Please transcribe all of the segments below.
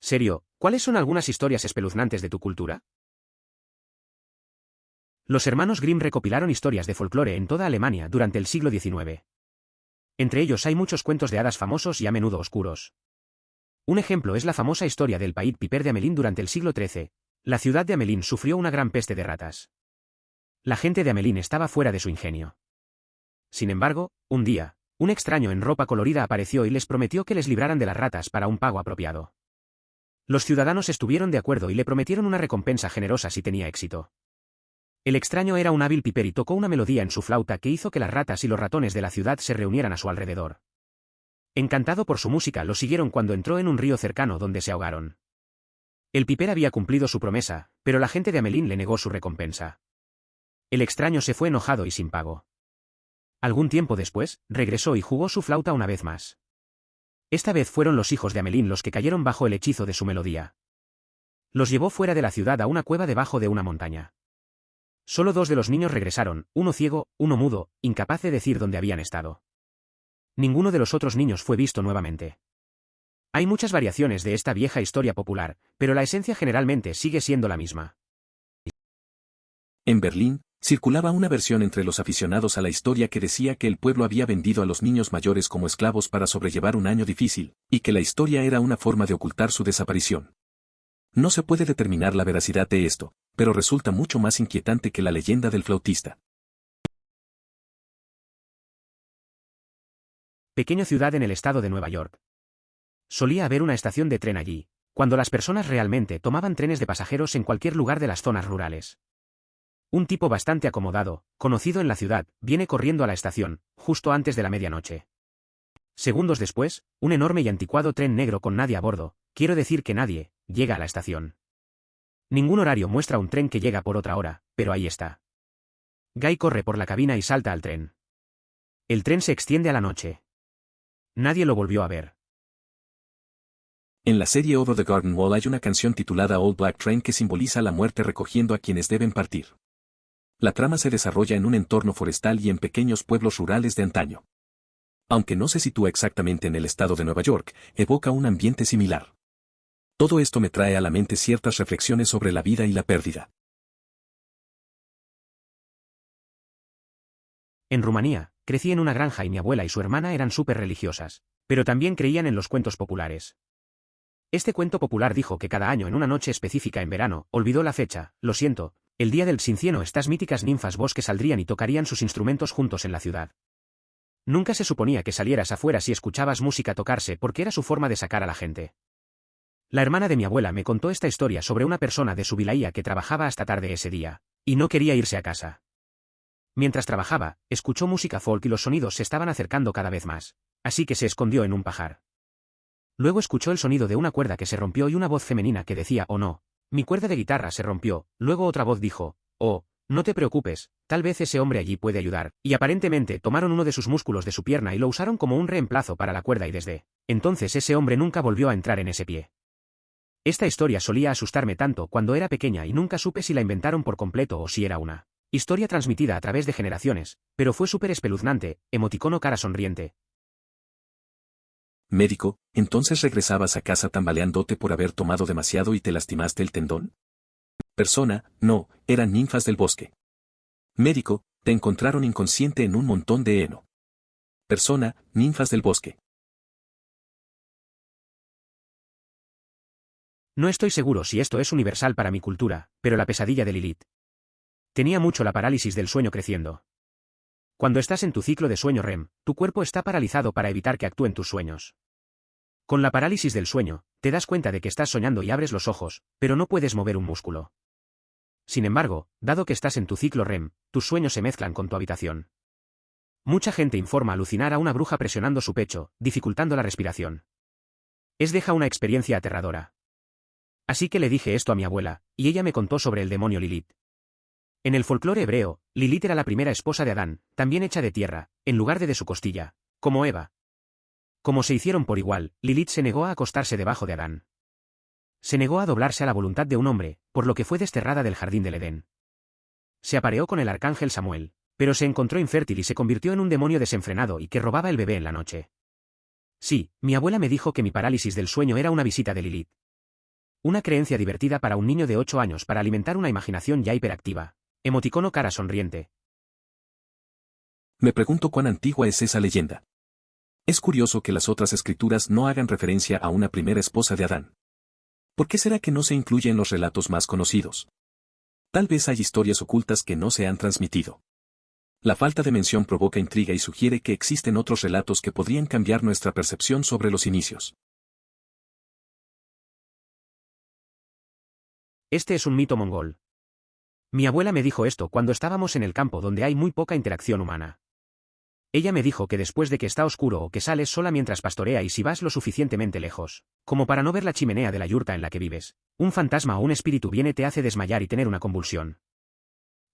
Serio, ¿cuáles son algunas historias espeluznantes de tu cultura? Los hermanos Grimm recopilaron historias de folclore en toda Alemania durante el siglo XIX. Entre ellos hay muchos cuentos de hadas famosos y a menudo oscuros. Un ejemplo es la famosa historia del Pied Piper de Hamelin durante el siglo XIII. La ciudad de Hamelin sufrió una gran peste de ratas. La gente de Hamelin estaba fuera de su ingenio. Sin embargo, un día, un extraño en ropa colorida apareció y les prometió que les libraran de las ratas para un pago apropiado. Los ciudadanos estuvieron de acuerdo y le prometieron una recompensa generosa si tenía éxito. El extraño era un hábil piper y tocó una melodía en su flauta que hizo que las ratas y los ratones de la ciudad se reunieran a su alrededor. Encantado por su música, lo siguieron cuando entró en un río cercano donde se ahogaron. El piper había cumplido su promesa, pero la gente de Hamelin le negó su recompensa. El extraño se fue enojado y sin pago. Algún tiempo después, regresó y jugó su flauta una vez más. Esta vez fueron los hijos de Hamelin los que cayeron bajo el hechizo de su melodía. Los llevó fuera de la ciudad a una cueva debajo de una montaña. Solo 2 de los niños regresaron, uno ciego, uno mudo, incapaz de decir dónde habían estado. Ninguno de los otros niños fue visto nuevamente. Hay muchas variaciones de esta vieja historia popular, pero la esencia generalmente sigue siendo la misma. En Berlín, circulaba una versión entre los aficionados a la historia que decía que el pueblo había vendido a los niños mayores como esclavos para sobrellevar un año difícil, y que la historia era una forma de ocultar su desaparición. No se puede determinar la veracidad de esto, pero resulta mucho más inquietante que la leyenda del flautista. Pequeña ciudad en el estado de Nueva York. Solía haber una estación de tren allí, cuando las personas realmente tomaban trenes de pasajeros en cualquier lugar de las zonas rurales. Un tipo bastante acomodado, conocido en la ciudad, viene corriendo a la estación, justo antes de la medianoche. Segundos después, un enorme y anticuado tren negro con nadie a bordo, quiero decir que nadie, llega a la estación. Ningún horario muestra un tren que llega por otra hora, pero ahí está. Guy corre por la cabina y salta al tren. El tren se extiende a la noche. Nadie lo volvió a ver. En la serie Over the Garden Wall hay una canción titulada Old Black Train que simboliza la muerte recogiendo a quienes deben partir. La trama se desarrolla en un entorno forestal y en pequeños pueblos rurales de antaño. Aunque no se sitúa exactamente en el estado de Nueva York, evoca un ambiente similar. Todo esto me trae a la mente ciertas reflexiones sobre la vida y la pérdida. En Rumanía, crecí en una granja y mi abuela y su hermana eran súper religiosas, pero también creían en los cuentos populares. Este cuento popular dijo que cada año en una noche específica en verano, olvidó la fecha, lo siento, el día del Cinciano, estas míticas ninfas bosque saldrían y tocarían sus instrumentos juntos en la ciudad. Nunca se suponía que salieras afuera si escuchabas música tocarse porque era su forma de sacar a la gente. La hermana de mi abuela me contó esta historia sobre una persona de su vilaía que trabajaba hasta tarde ese día, y no quería irse a casa. Mientras trabajaba, escuchó música folk y los sonidos se estaban acercando cada vez más, así que se escondió en un pajar. Luego escuchó el sonido de una cuerda que se rompió y una voz femenina que decía: «Oh no, mi cuerda de guitarra se rompió». Luego otra voz dijo: «Oh, no te preocupes, tal vez ese hombre allí puede ayudar», y aparentemente tomaron uno de sus músculos de su pierna y lo usaron como un reemplazo para la cuerda y desde entonces ese hombre nunca volvió a entrar en ese pie. Esta historia solía asustarme tanto cuando era pequeña y nunca supe si la inventaron por completo o si era una historia transmitida a través de generaciones, pero fue súper espeluznante, emoticono cara sonriente. Médico, ¿entonces regresabas a casa tambaleándote por haber tomado demasiado y te lastimaste el tendón? Persona, no, eran ninfas del bosque. Médico, te encontraron inconsciente en un montón de heno. Persona, ninfas del bosque. No estoy seguro si esto es universal para mi cultura, pero la pesadilla de Lilith. Tenía mucho la parálisis del sueño creciendo. Cuando estás en tu ciclo de sueño REM, tu cuerpo está paralizado para evitar que actúen tus sueños. Con la parálisis del sueño, te das cuenta de que estás soñando y abres los ojos, pero no puedes mover un músculo. Sin embargo, dado que estás en tu ciclo REM, tus sueños se mezclan con tu habitación. Mucha gente informa alucinar a una bruja presionando su pecho, dificultando la respiración. Deja una experiencia aterradora. Así que le dije esto a mi abuela, y ella me contó sobre el demonio Lilith. En el folclore hebreo, Lilith era la primera esposa de Adán, también hecha de tierra, en lugar de su costilla, como Eva. Como se hicieron por igual, Lilith se negó a acostarse debajo de Adán. Se negó a doblarse a la voluntad de un hombre, por lo que fue desterrada del jardín del Edén. Se apareó con el arcángel Samuel, pero se encontró infértil y se convirtió en un demonio desenfrenado y que robaba el bebé en la noche. Sí, mi abuela me dijo que mi parálisis del sueño era una visita de Lilith. Una creencia divertida para un niño de 8 años para alimentar una imaginación ya hiperactiva. Emoticono cara sonriente. Me pregunto cuán antigua es esa leyenda. Es curioso que las otras escrituras no hagan referencia a una primera esposa de Adán. ¿Por qué será que no se incluye en los relatos más conocidos? Tal vez hay historias ocultas que no se han transmitido. La falta de mención provoca intriga y sugiere que existen otros relatos que podrían cambiar nuestra percepción sobre los inicios. Este es un mito mongol. Mi abuela me dijo esto cuando estábamos en el campo donde hay muy poca interacción humana. Ella me dijo que después de que está oscuro o que sales sola mientras pastorea y si vas lo suficientemente lejos, como para no ver la chimenea de la yurta en la que vives, un fantasma o un espíritu viene te hace desmayar y tener una convulsión.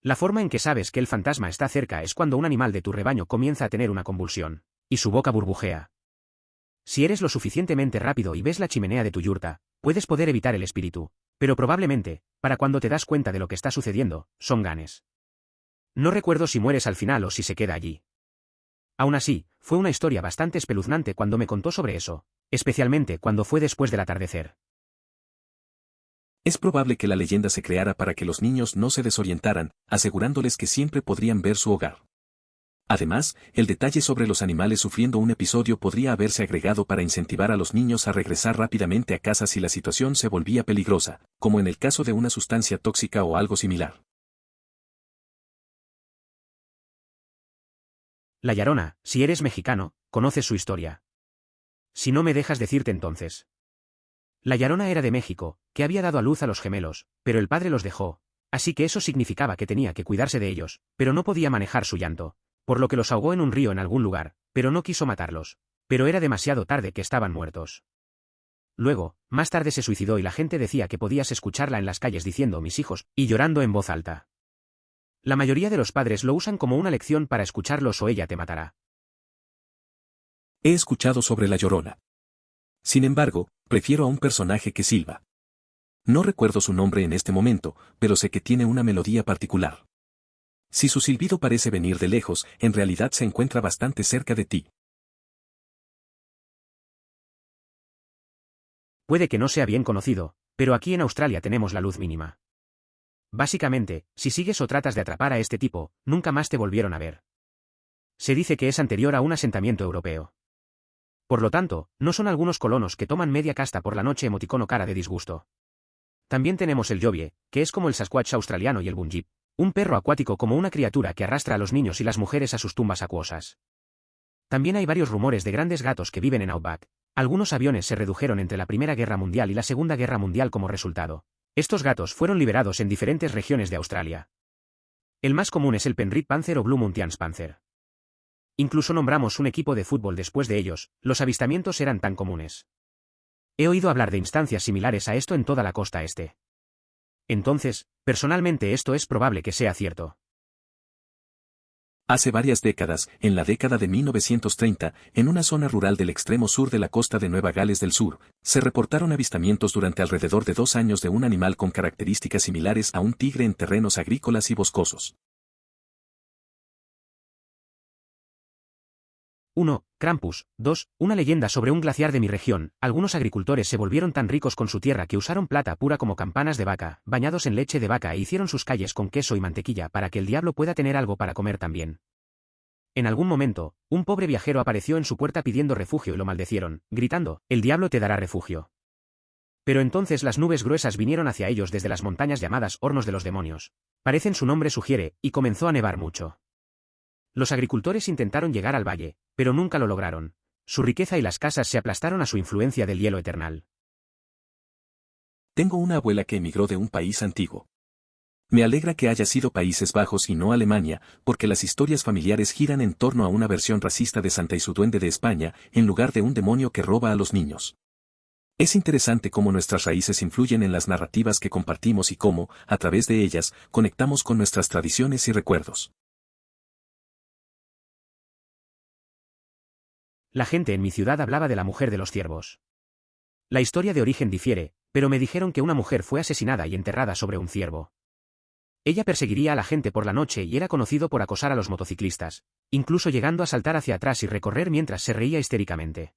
La forma en que sabes que el fantasma está cerca es cuando un animal de tu rebaño comienza a tener una convulsión, y su boca burbujea. Si eres lo suficientemente rápido y ves la chimenea de tu yurta, puedes poder evitar el espíritu, pero probablemente, para cuando te das cuenta de lo que está sucediendo, son ganes. No recuerdo si mueres al final o si se queda allí. Aún así, fue una historia bastante espeluznante cuando me contó sobre eso, especialmente cuando fue después del atardecer. Es probable que la leyenda se creara para que los niños no se desorientaran, asegurándoles que siempre podrían ver su hogar. Además, el detalle sobre los animales sufriendo un episodio podría haberse agregado para incentivar a los niños a regresar rápidamente a casa si la situación se volvía peligrosa, como en el caso de una sustancia tóxica o algo similar. La Llorona, si eres mexicano, conoces su historia. Si no me dejas decirte entonces. La Llorona era de México, que había dado a luz a los gemelos, pero el padre los dejó, así que eso significaba que tenía que cuidarse de ellos, pero no podía manejar su llanto, por lo que los ahogó en un río en algún lugar, pero no quiso matarlos. Pero era demasiado tarde que estaban muertos. Luego, más tarde se suicidó y la gente decía que podías escucharla en las calles diciendo mis hijos, y llorando en voz alta. La mayoría de los padres lo usan como una lección para escucharlos o ella te matará. He escuchado sobre la Llorona. Sin embargo, prefiero a un personaje que silba. No recuerdo su nombre en este momento, pero sé que tiene una melodía particular. Si su silbido parece venir de lejos, en realidad se encuentra bastante cerca de ti. Puede que no sea bien conocido, pero aquí en Australia tenemos la luz mínima. Básicamente, si sigues o tratas de atrapar a este tipo, nunca más te volvieron a ver. Se dice que es anterior a un asentamiento europeo. Por lo tanto, no son algunos colonos que toman media casta por la noche emoticono cara de disgusto. También tenemos el Yobie, que es como el Sasquatch australiano y el Bunjip, un perro acuático como una criatura que arrastra a los niños y las mujeres a sus tumbas acuosas. También hay varios rumores de grandes gatos que viven en Outback. Algunos aviones se redujeron entre la Primera Guerra Mundial y la Segunda Guerra Mundial como resultado. Estos gatos fueron liberados en diferentes regiones de Australia. El más común es el Penrith Panther o Blue Mountains Panther. Incluso nombramos un equipo de fútbol después de ellos, los avistamientos eran tan comunes. He oído hablar de instancias similares a esto en toda la costa este. Entonces, personalmente esto es probable que sea cierto. Hace varias décadas, en la década de 1930, en una zona rural del extremo sur de la costa de Nueva Gales del Sur, se reportaron avistamientos durante alrededor de 2 años de un animal con características similares a un tigre en terrenos agrícolas y boscosos. 1. Krampus. 2. Una leyenda sobre un glaciar de mi región. Algunos agricultores se volvieron tan ricos con su tierra que usaron plata pura como campanas de vaca, bañados en leche de vaca e hicieron sus calles con queso y mantequilla para que el diablo pueda tener algo para comer también. En algún momento, un pobre viajero apareció en su puerta pidiendo refugio y lo maldecieron, gritando, el diablo te dará refugio. Pero entonces las nubes gruesas vinieron hacia ellos desde las montañas llamadas Hornos de los Demonios. Parecen su nombre sugiere, y comenzó a nevar mucho. Los agricultores intentaron llegar al valle, pero nunca lo lograron. Su riqueza y las casas se aplastaron a su influencia del hielo eternal. Tengo una abuela que emigró de un país antiguo. Me alegra que haya sido Países Bajos y no Alemania, porque las historias familiares giran en torno a una versión racista de Santa y su duende de España, en lugar de un demonio que roba a los niños. Es interesante cómo nuestras raíces influyen en las narrativas que compartimos y cómo, a través de ellas, conectamos con nuestras tradiciones y recuerdos. La gente en mi ciudad hablaba de la mujer de los ciervos. La historia de origen difiere, pero me dijeron que una mujer fue asesinada y enterrada sobre un ciervo. Ella perseguiría a la gente por la noche y era conocido por acosar a los motociclistas, incluso llegando a saltar hacia atrás y recorrer mientras se reía histéricamente.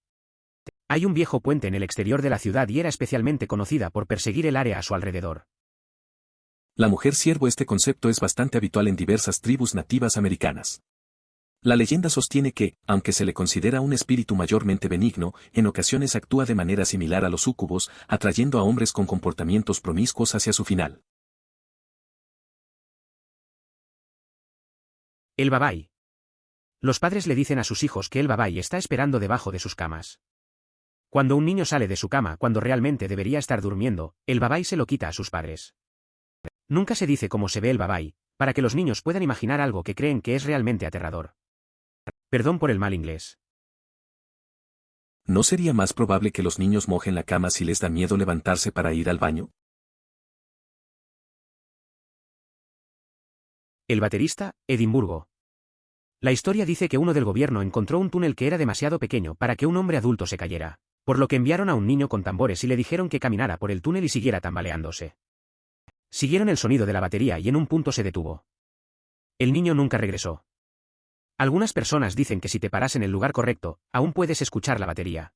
Hay un viejo puente en el exterior de la ciudad y era especialmente conocida por perseguir el área a su alrededor. La mujer siervo. Este concepto es bastante habitual en diversas tribus nativas americanas. La leyenda sostiene que, aunque se le considera un espíritu mayormente benigno, en ocasiones actúa de manera similar a los súcubos, atrayendo a hombres con comportamientos promiscuos hacia su final. El babai. Los padres le dicen a sus hijos que el babai está esperando debajo de sus camas. Cuando un niño sale de su cama cuando realmente debería estar durmiendo, el babai se lo quita a sus padres. Nunca se dice cómo se ve el babai, para que los niños puedan imaginar algo que creen que es realmente aterrador. Perdón por el mal inglés. ¿No sería más probable que los niños mojen la cama si les da miedo levantarse para ir al baño? El baterista, Edimburgo. La historia dice que uno del gobierno encontró un túnel que era demasiado pequeño para que un hombre adulto se cayera, por lo que enviaron a un niño con tambores y le dijeron que caminara por el túnel y siguiera tambaleándose. Siguieron el sonido de la batería y en un punto se detuvo. El niño nunca regresó. Algunas personas dicen que si te paras en el lugar correcto, aún puedes escuchar la batería.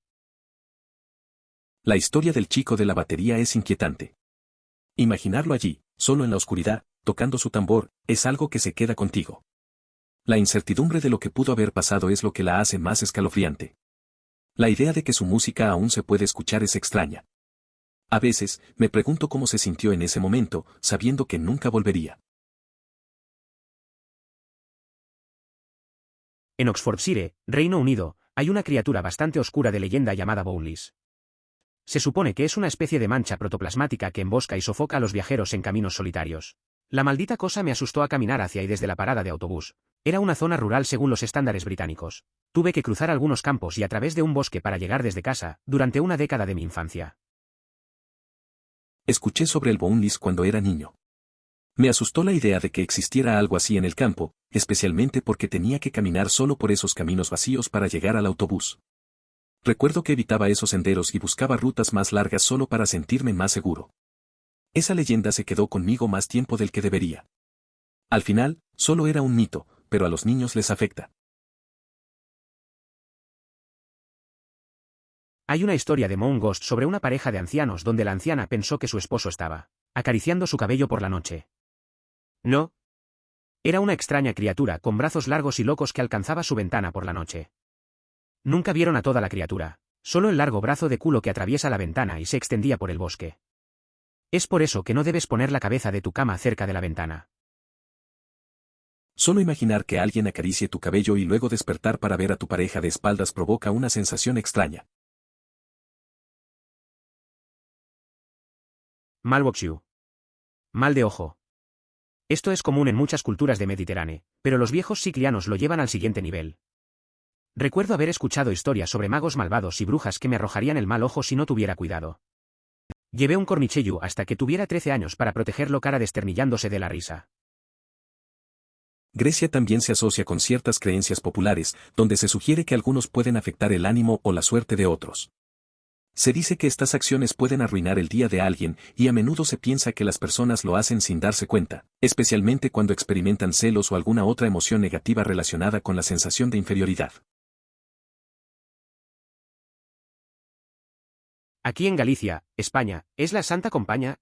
La historia del chico de la batería es inquietante. Imaginarlo allí, solo en la oscuridad, tocando su tambor, es algo que se queda contigo. La incertidumbre de lo que pudo haber pasado es lo que la hace más escalofriante. La idea de que su música aún se puede escuchar es extraña. A veces, me pregunto cómo se sintió en ese momento, sabiendo que nunca volvería. En Oxfordshire, Reino Unido, hay una criatura bastante oscura de leyenda llamada Bowlis. Se supone que es una especie de mancha protoplasmática que embosca y sofoca a los viajeros en caminos solitarios. La maldita cosa me asustó a caminar hacia y desde la parada de autobús. Era una zona rural según los estándares británicos. Tuve que cruzar algunos campos y a través de un bosque para llegar desde casa, durante una década de mi infancia. Escuché sobre el Bowlis cuando era niño. Me asustó la idea de que existiera algo así en el campo, especialmente porque tenía que caminar solo por esos caminos vacíos para llegar al autobús. Recuerdo que evitaba esos senderos y buscaba rutas más largas solo para sentirme más seguro. Esa leyenda se quedó conmigo más tiempo del que debería. Al final, solo era un mito, pero a los niños les afecta. Hay una historia de Mount Ghost sobre una pareja de ancianos donde la anciana pensó que su esposo estaba acariciando su cabello por la noche. No. Era una extraña criatura con brazos largos y locos que alcanzaba su ventana por la noche. Nunca vieron a toda la criatura, solo el largo brazo de culo que atraviesa la ventana y se extendía por el bosque. Es por eso que no debes poner la cabeza de tu cama cerca de la ventana. Solo imaginar que alguien acaricie tu cabello y luego despertar para ver a tu pareja de espaldas provoca una sensación extraña. Malboxiu. Mal de ojo. Esto es común en muchas culturas de Mediterráneo, pero los viejos sicilianos lo llevan al siguiente nivel. Recuerdo haber escuchado historias sobre magos malvados y brujas que me arrojarían el mal ojo si no tuviera cuidado. Llevé un cornicheyu hasta que tuviera 13 años para protegerlo cara desternillándose de la risa. Grecia también se asocia con ciertas creencias populares, donde se sugiere que algunos pueden afectar el ánimo o la suerte de otros. Se dice que estas acciones pueden arruinar el día de alguien, y a menudo se piensa que las personas lo hacen sin darse cuenta, especialmente cuando experimentan celos o alguna otra emoción negativa relacionada con la sensación de inferioridad. Aquí en Galicia, España, ¿es la Santa Compañía?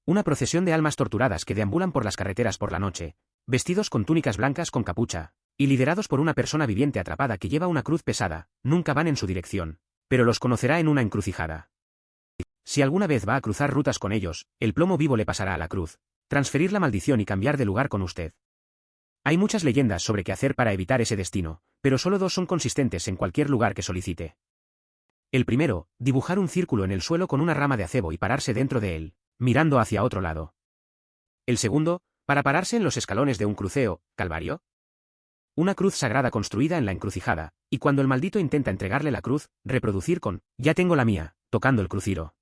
Una procesión de almas torturadas que deambulan por las carreteras por la noche, vestidos con túnicas blancas con capucha, y liderados por una persona viviente atrapada que lleva una cruz pesada, nunca van en su dirección, pero los conocerá en una encrucijada. Si alguna vez va a cruzar rutas con ellos, el plomo vivo le pasará a la cruz, transferir la maldición y cambiar de lugar con usted. Hay muchas leyendas sobre qué hacer para evitar ese destino, pero solo 2 son consistentes en cualquier lugar que solicite. El primero, dibujar un círculo en el suelo con una rama de acebo y pararse dentro de él, mirando hacia otro lado. El segundo, para pararse en los escalones de un cruceo, calvario. Una cruz sagrada construida en la encrucijada, y cuando el maldito intenta entregarle la cruz, reproducir con, ya tengo la mía, tocando el cruciro.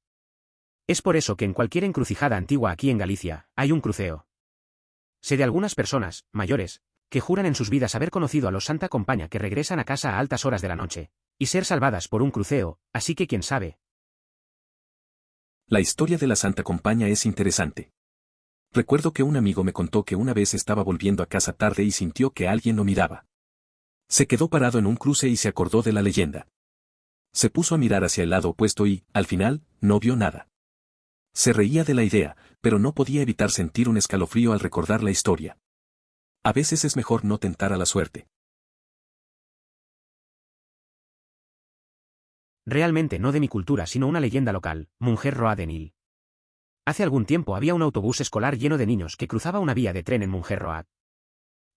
Es por eso que en cualquier encrucijada antigua aquí en Galicia, hay un cruceo. Sé de algunas personas, mayores, que juran en sus vidas haber conocido a los Santa Compaña que regresan a casa a altas horas de la noche, y ser salvadas por un cruceo, así que quién sabe. La historia de la Santa Compaña es interesante. Recuerdo que un amigo me contó que una vez estaba volviendo a casa tarde y sintió que alguien lo miraba. Se quedó parado en un cruce y se acordó de la leyenda. Se puso a mirar hacia el lado opuesto y, al final, no vio nada. Se reía de la idea, pero no podía evitar sentir un escalofrío al recordar la historia. A veces es mejor no tentar a la suerte. Realmente no de mi cultura sino una leyenda local, Munger Road en Hill. Hace algún tiempo había un autobús escolar lleno de niños que cruzaba una vía de tren en Munger Road.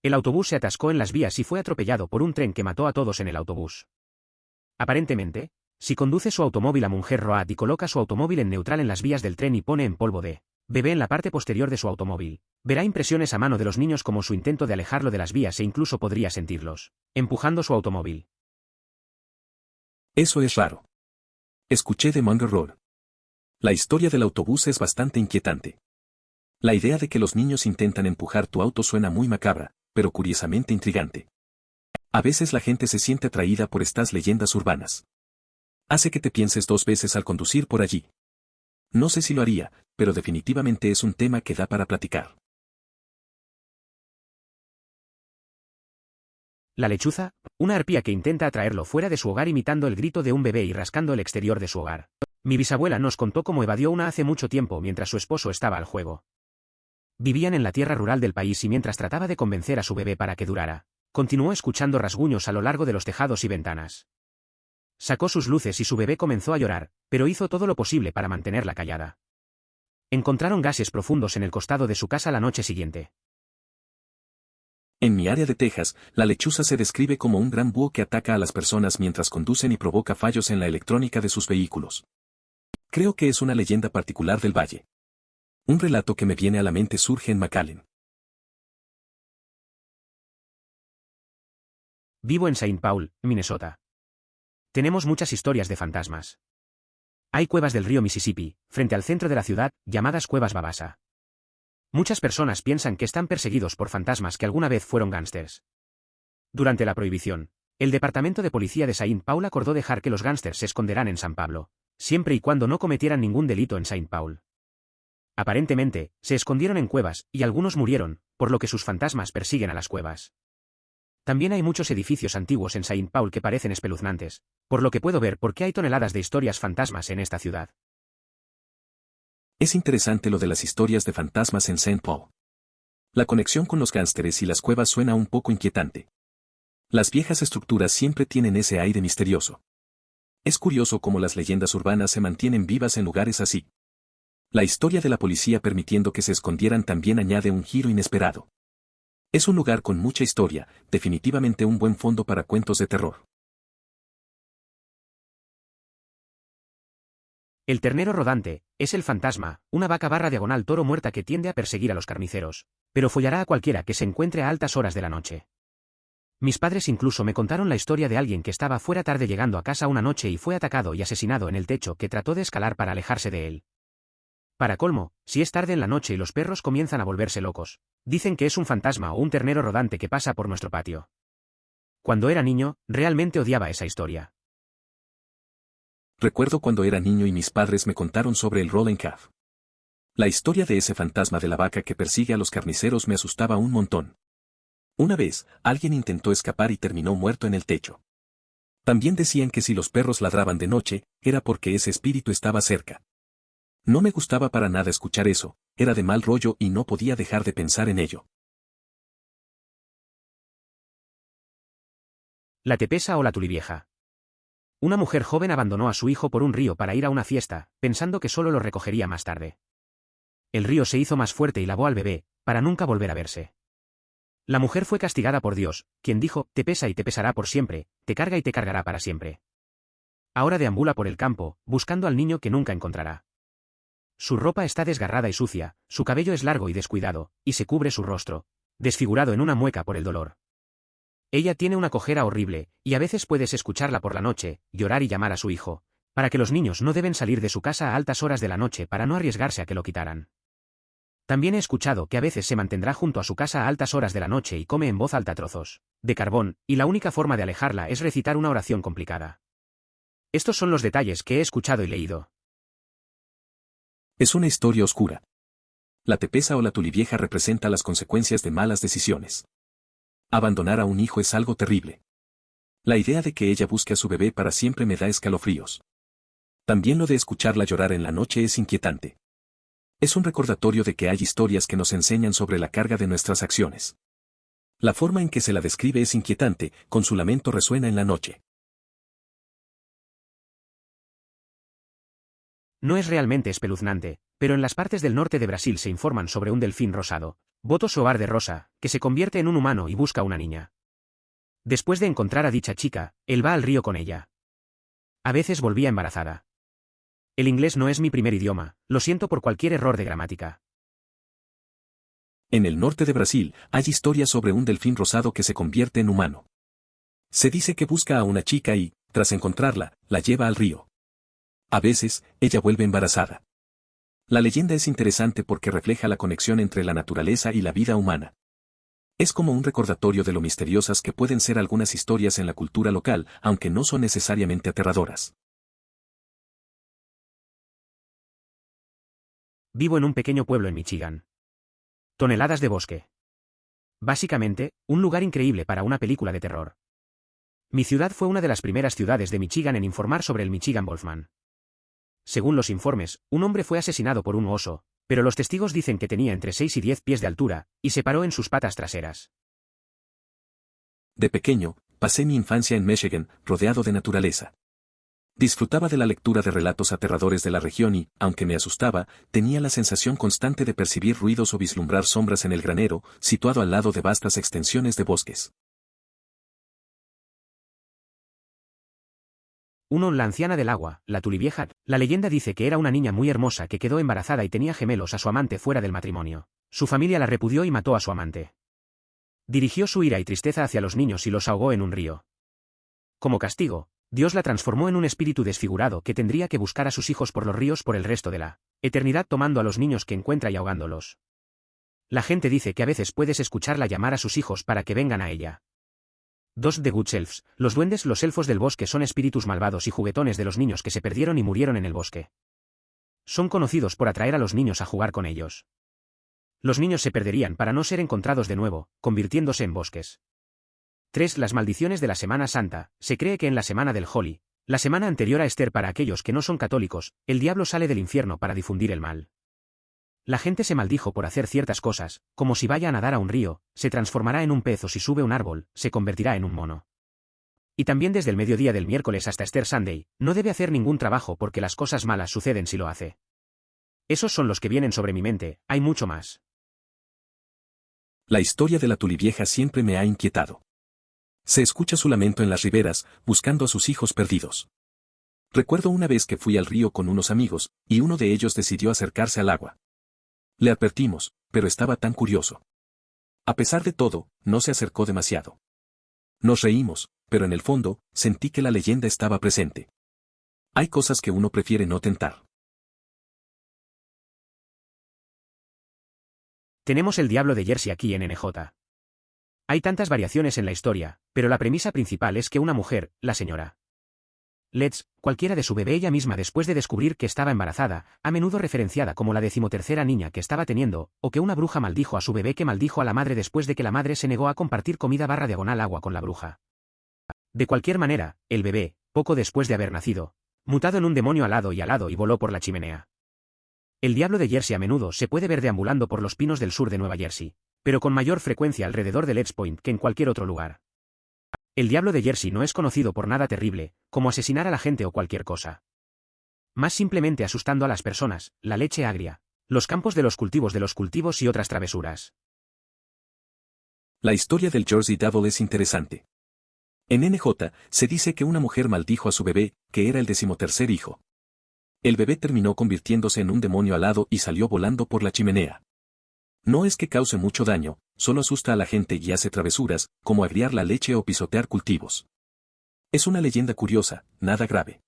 El autobús se atascó en las vías y fue atropellado por un tren que mató a todos en el autobús. Aparentemente, si conduce su automóvil a Munger Road y coloca su automóvil en neutral en las vías del tren y pone en polvo de bebé en la parte posterior de su automóvil, verá impresiones a mano de los niños como su intento de alejarlo de las vías e incluso podría sentirlos empujando su automóvil. Eso es raro. Escuché de Munger Road. La historia del autobús es bastante inquietante. La idea de que los niños intentan empujar tu auto suena muy macabra, pero curiosamente intrigante. A veces la gente se siente atraída por estas leyendas urbanas. Hace que te pienses dos veces al conducir por allí. No sé si lo haría, pero definitivamente es un tema que da para platicar. La lechuza, una arpía que intenta atraerlo fuera de su hogar imitando el grito de un bebé y rascando el exterior de su hogar. Mi bisabuela nos contó cómo evadió una hace mucho tiempo mientras su esposo estaba al juego. Vivían en la tierra rural del país y mientras trataba de convencer a su bebé para que durara, continuó escuchando rasguños a lo largo de los tejados y ventanas. Sacó sus luces y su bebé comenzó a llorar, pero hizo todo lo posible para mantenerla callada. Encontraron gases profundos en el costado de su casa la noche siguiente. En mi área de Texas, la lechuza se describe como un gran búho que ataca a las personas mientras conducen y provoca fallos en la electrónica de sus vehículos. Creo que es una leyenda particular del valle. Un relato que me viene a la mente surge en McAllen. Vivo en Saint Paul, Minnesota. Tenemos muchas historias de fantasmas. Hay cuevas del río Mississippi, frente al centro de la ciudad, llamadas Cuevas Babasa. Muchas personas piensan que están perseguidos por fantasmas que alguna vez fueron gángsters. Durante la prohibición, el Departamento de Policía de Saint Paul acordó dejar que los gángsters se esconderán en San Pablo, siempre y cuando no cometieran ningún delito en Saint Paul. Aparentemente, se escondieron en cuevas, y algunos murieron, por lo que sus fantasmas persiguen a las cuevas. También hay muchos edificios antiguos en Saint Paul que parecen espeluznantes, por lo que puedo ver por qué hay toneladas de historias fantasmas en esta ciudad. Es interesante lo de las historias de fantasmas en Saint Paul. La conexión con los gánsteres y las cuevas suena un poco inquietante. Las viejas estructuras siempre tienen ese aire misterioso. Es curioso cómo las leyendas urbanas se mantienen vivas en lugares así. La historia de la policía permitiendo que se escondieran también añade un giro inesperado. Es un lugar con mucha historia, definitivamente un buen fondo para cuentos de terror. El ternero rodante es el fantasma, una vaca barra diagonal toro muerta que tiende a perseguir a los carniceros, pero follará a cualquiera que se encuentre a altas horas de la noche. Mis padres incluso me contaron la historia de alguien que estaba fuera tarde llegando a casa una noche y fue atacado y asesinado en el techo que trató de escalar para alejarse de él. Para colmo, si es tarde en la noche y los perros comienzan a volverse locos, dicen que es un fantasma o un ternero rodante que pasa por nuestro patio. Cuando era niño, realmente odiaba esa historia. Recuerdo cuando era niño y mis padres me contaron sobre el Rolling Calf. La historia de ese fantasma de la vaca que persigue a los carniceros me asustaba un montón. Una vez, alguien intentó escapar y terminó muerto en el techo. También decían que si los perros ladraban de noche, era porque ese espíritu estaba cerca. No me gustaba para nada escuchar eso, era de mal rollo y no podía dejar de pensar en ello. La tepesa o la tulivieja. Una mujer joven abandonó a su hijo por un río para ir a una fiesta, pensando que solo lo recogería más tarde. El río se hizo más fuerte y lavó al bebé, para nunca volver a verse. La mujer fue castigada por Dios, quien dijo, te pesa y te pesará por siempre, te carga y te cargará para siempre. Ahora deambula por el campo, buscando al niño que nunca encontrará. Su ropa está desgarrada y sucia, su cabello es largo y descuidado, y se cubre su rostro, desfigurado en una mueca por el dolor. Ella tiene una cojera horrible, y a veces puedes escucharla por la noche, llorar y llamar a su hijo, para que los niños no deben salir de su casa a altas horas de la noche para no arriesgarse a que lo quitaran. También he escuchado que a veces se mantendrá junto a su casa a altas horas de la noche y come en voz alta trozos de carbón, y la única forma de alejarla es recitar una oración complicada. Estos son los detalles que he escuchado y leído. Es una historia oscura. La tepesa o la tulivieja representa las consecuencias de malas decisiones. Abandonar a un hijo es algo terrible. La idea de que ella busque a su bebé para siempre me da escalofríos. También lo de escucharla llorar en la noche es inquietante. Es un recordatorio de que hay historias que nos enseñan sobre la carga de nuestras acciones. La forma en que se la describe es inquietante, con su lamento resuena en la noche. No es realmente espeluznante, pero en las partes del norte de Brasil se informan sobre un delfín rosado, Boto soar de rosa, que se convierte en un humano y busca una niña. Después de encontrar a dicha chica, él va al río con ella. A veces volvía embarazada. El inglés no es mi primer idioma, lo siento por cualquier error de gramática. En el norte de Brasil, hay historias sobre un delfín rosado que se convierte en humano. Se dice que busca a una chica y, tras encontrarla, la lleva al río. A veces, ella vuelve embarazada. La leyenda es interesante porque refleja la conexión entre la naturaleza y la vida humana. Es como un recordatorio de lo misteriosas que pueden ser algunas historias en la cultura local, aunque no son necesariamente aterradoras. Vivo en un pequeño pueblo en Michigan. Toneladas de bosque. Básicamente, un lugar increíble para una película de terror. Mi ciudad fue una de las primeras ciudades de Michigan en informar sobre el Michigan Wolfman. Según los informes, un hombre fue asesinado por un oso, pero los testigos dicen que tenía entre 6 y 10 pies de altura, y se paró en sus patas traseras. De pequeño, pasé mi infancia en Michigan, rodeado de naturaleza. Disfrutaba de la lectura de relatos aterradores de la región y, aunque me asustaba, tenía la sensación constante de percibir ruidos o vislumbrar sombras en el granero, situado al lado de vastas extensiones de bosques. 1. La anciana del agua, la Tulivieja. La leyenda dice que era una niña muy hermosa que quedó embarazada y tenía gemelos a su amante fuera del matrimonio. Su familia la repudió y mató a su amante. Dirigió su ira y tristeza hacia los niños y los ahogó en un río. Como castigo, Dios la transformó en un espíritu desfigurado que tendría que buscar a sus hijos por los ríos por el resto de la eternidad tomando a los niños que encuentra y ahogándolos. La gente dice que a veces puedes escucharla llamar a sus hijos para que vengan a ella. 2. The Good Elves. Los duendes, los elfos del bosque son espíritus malvados y juguetones de los niños que se perdieron y murieron en el bosque. Son conocidos por atraer a los niños a jugar con ellos. Los niños se perderían para no ser encontrados de nuevo, convirtiéndose en bosques. 3. Las maldiciones de la Semana Santa. Se cree que en la semana del Holi, la semana anterior a Esther para aquellos que no son católicos, el diablo sale del infierno para difundir el mal. La gente se maldijo por hacer ciertas cosas, como si vaya a nadar a un río, se transformará en un pez o si sube un árbol, se convertirá en un mono. Y también desde el mediodía del miércoles hasta Easter Sunday, no debe hacer ningún trabajo porque las cosas malas suceden si lo hace. Esos son los que vienen sobre mi mente, hay mucho más. La historia de la Tulivieja siempre me ha inquietado. Se escucha su lamento en las riberas, buscando a sus hijos perdidos. Recuerdo una vez que fui al río con unos amigos, y uno de ellos decidió acercarse al agua. Le advertimos, pero estaba tan curioso. A pesar de todo, no se acercó demasiado. Nos reímos, pero en el fondo, sentí que la leyenda estaba presente. Hay cosas que uno prefiere no tentar. Tenemos el diablo de Jersey aquí en NJ. Hay tantas variaciones en la historia, pero la premisa principal es que una mujer, la señora Letts, cualquiera de su bebé ella misma después de descubrir que estaba embarazada, a menudo referenciada como la 13ª niña que estaba teniendo, o que una bruja maldijo a su bebé que maldijo a la madre después de que la madre se negó a compartir comida/agua con la bruja. De cualquier manera, el bebé, poco después de haber nacido, mutado en un demonio alado y voló por la chimenea. El diablo de Jersey a menudo se puede ver deambulando por los pinos del sur de Nueva Jersey, pero con mayor frecuencia alrededor de Letts Point que en cualquier otro lugar. El diablo de Jersey no es conocido por nada terrible, como asesinar a la gente o cualquier cosa. Más simplemente asustando a las personas, la leche agria, los campos de los cultivos y otras travesuras. La historia del Jersey Devil es interesante. En NJ, se dice que una mujer maldijo a su bebé, que era el 13º hijo. El bebé terminó convirtiéndose en un demonio alado y salió volando por la chimenea. No es que cause mucho daño, solo asusta a la gente y hace travesuras, como agriar la leche o pisotear cultivos. Es una leyenda curiosa, nada grave.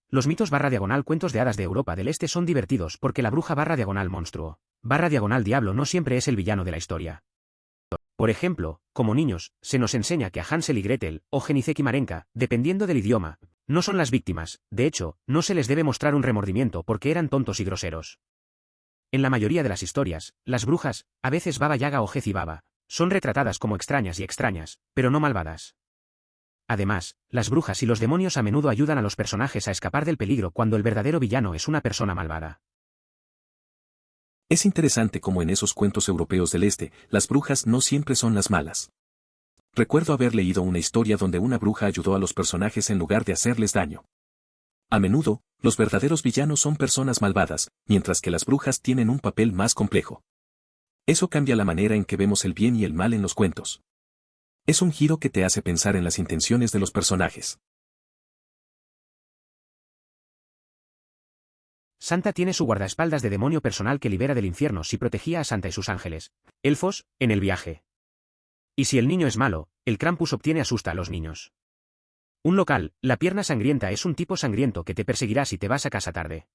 Los mitos /cuentos de hadas de Europa del Este son divertidos porque la bruja /monstruo, /diablo no siempre es el villano de la historia. Por ejemplo, como niños, se nos enseña que a Hansel y Gretel, o Genicek y Marenka, dependiendo del idioma, no son las víctimas, de hecho, no se les debe mostrar un remordimiento porque eran tontos y groseros. En la mayoría de las historias, las brujas, a veces Baba Yaga o Hezi Baba, Son retratadas como extrañas y extrañas, pero no malvadas. Además, las brujas y los demonios a menudo ayudan a los personajes a escapar del peligro cuando el verdadero villano es una persona malvada. Es interesante cómo en esos cuentos europeos del este, las brujas no siempre son las malas. Recuerdo haber leído una historia donde una bruja ayudó a los personajes en lugar de hacerles daño. A menudo, los verdaderos villanos son personas malvadas, mientras que las brujas tienen un papel más complejo. Eso cambia la manera en que vemos el bien y el mal en los cuentos. Es un giro que te hace pensar en las intenciones de los personajes. Santa tiene su guardaespaldas de demonio personal que libera del infierno si protegía a Santa y sus ángeles, elfos, en el viaje. Y si el niño es malo, el Krampus obtiene asusta a los niños. Un local, la pierna sangrienta es un tipo sangriento que te perseguirá si te vas a casa tarde.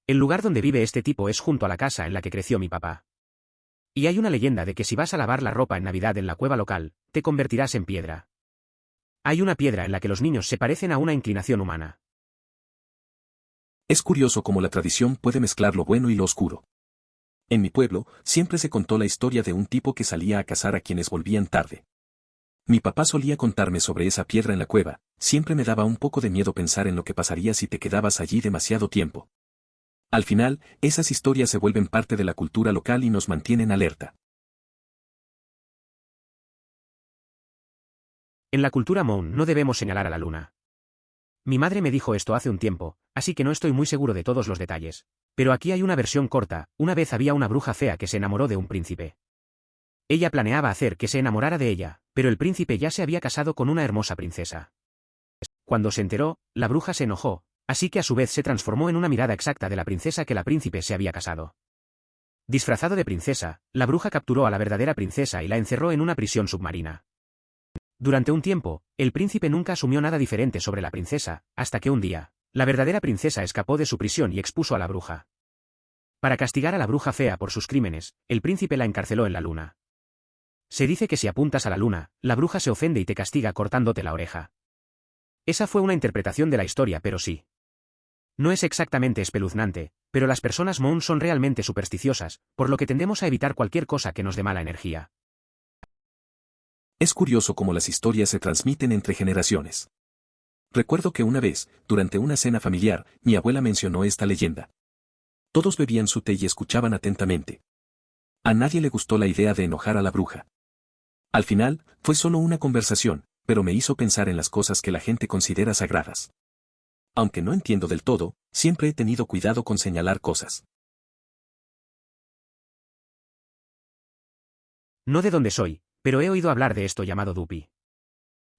El lugar donde vive este tipo es junto a la casa en la que creció mi papá. Y hay una leyenda de que si vas a lavar la ropa en Navidad en la cueva local, te convertirás en piedra. Hay una piedra en la que los niños se parecen a una inclinación humana. Es curioso cómo la tradición puede mezclar lo bueno y lo oscuro. En mi pueblo, siempre se contó la historia de un tipo que salía a cazar a quienes volvían tarde. Mi papá solía contarme sobre esa piedra en la cueva, siempre me daba un poco de miedo pensar en lo que pasaría si te quedabas allí demasiado tiempo. Al final, esas historias se vuelven parte de la cultura local y nos mantienen alerta. En la cultura Hmong no debemos señalar a la luna. Mi madre me dijo esto hace un tiempo, así que no estoy muy seguro de todos los detalles. Pero aquí hay una versión corta. Una vez había una bruja fea que se enamoró de un príncipe. Ella planeaba hacer que se enamorara de ella, pero el príncipe ya se había casado con una hermosa princesa. Cuando se enteró, la bruja se enojó, así que a su vez se transformó en una mirada exacta de la princesa que la príncipe se había casado. Disfrazado de princesa, la bruja capturó a la verdadera princesa y la encerró en una prisión submarina. Durante un tiempo, el príncipe nunca asumió nada diferente sobre la princesa, hasta que un día, la verdadera princesa escapó de su prisión y expuso a la bruja. Para castigar a la bruja fea por sus crímenes, el príncipe la encarceló en la luna. Se dice que si apuntas a la luna, la bruja se ofende y te castiga cortándote la oreja. Esa fue una interpretación de la historia, pero sí. No es exactamente espeluznante, pero las personas Hmong son realmente supersticiosas, por lo que tendemos a evitar cualquier cosa que nos dé mala energía. Es curioso cómo las historias se transmiten entre generaciones. Recuerdo que una vez, durante una cena familiar, mi abuela mencionó esta leyenda. Todos bebían su té y escuchaban atentamente. A nadie le gustó la idea de enojar a la bruja. Al final, fue solo una conversación, pero me hizo pensar en las cosas que la gente considera sagradas. Aunque no entiendo del todo, siempre he tenido cuidado con señalar cosas. No de dónde soy, pero he oído hablar de esto llamado Dupi.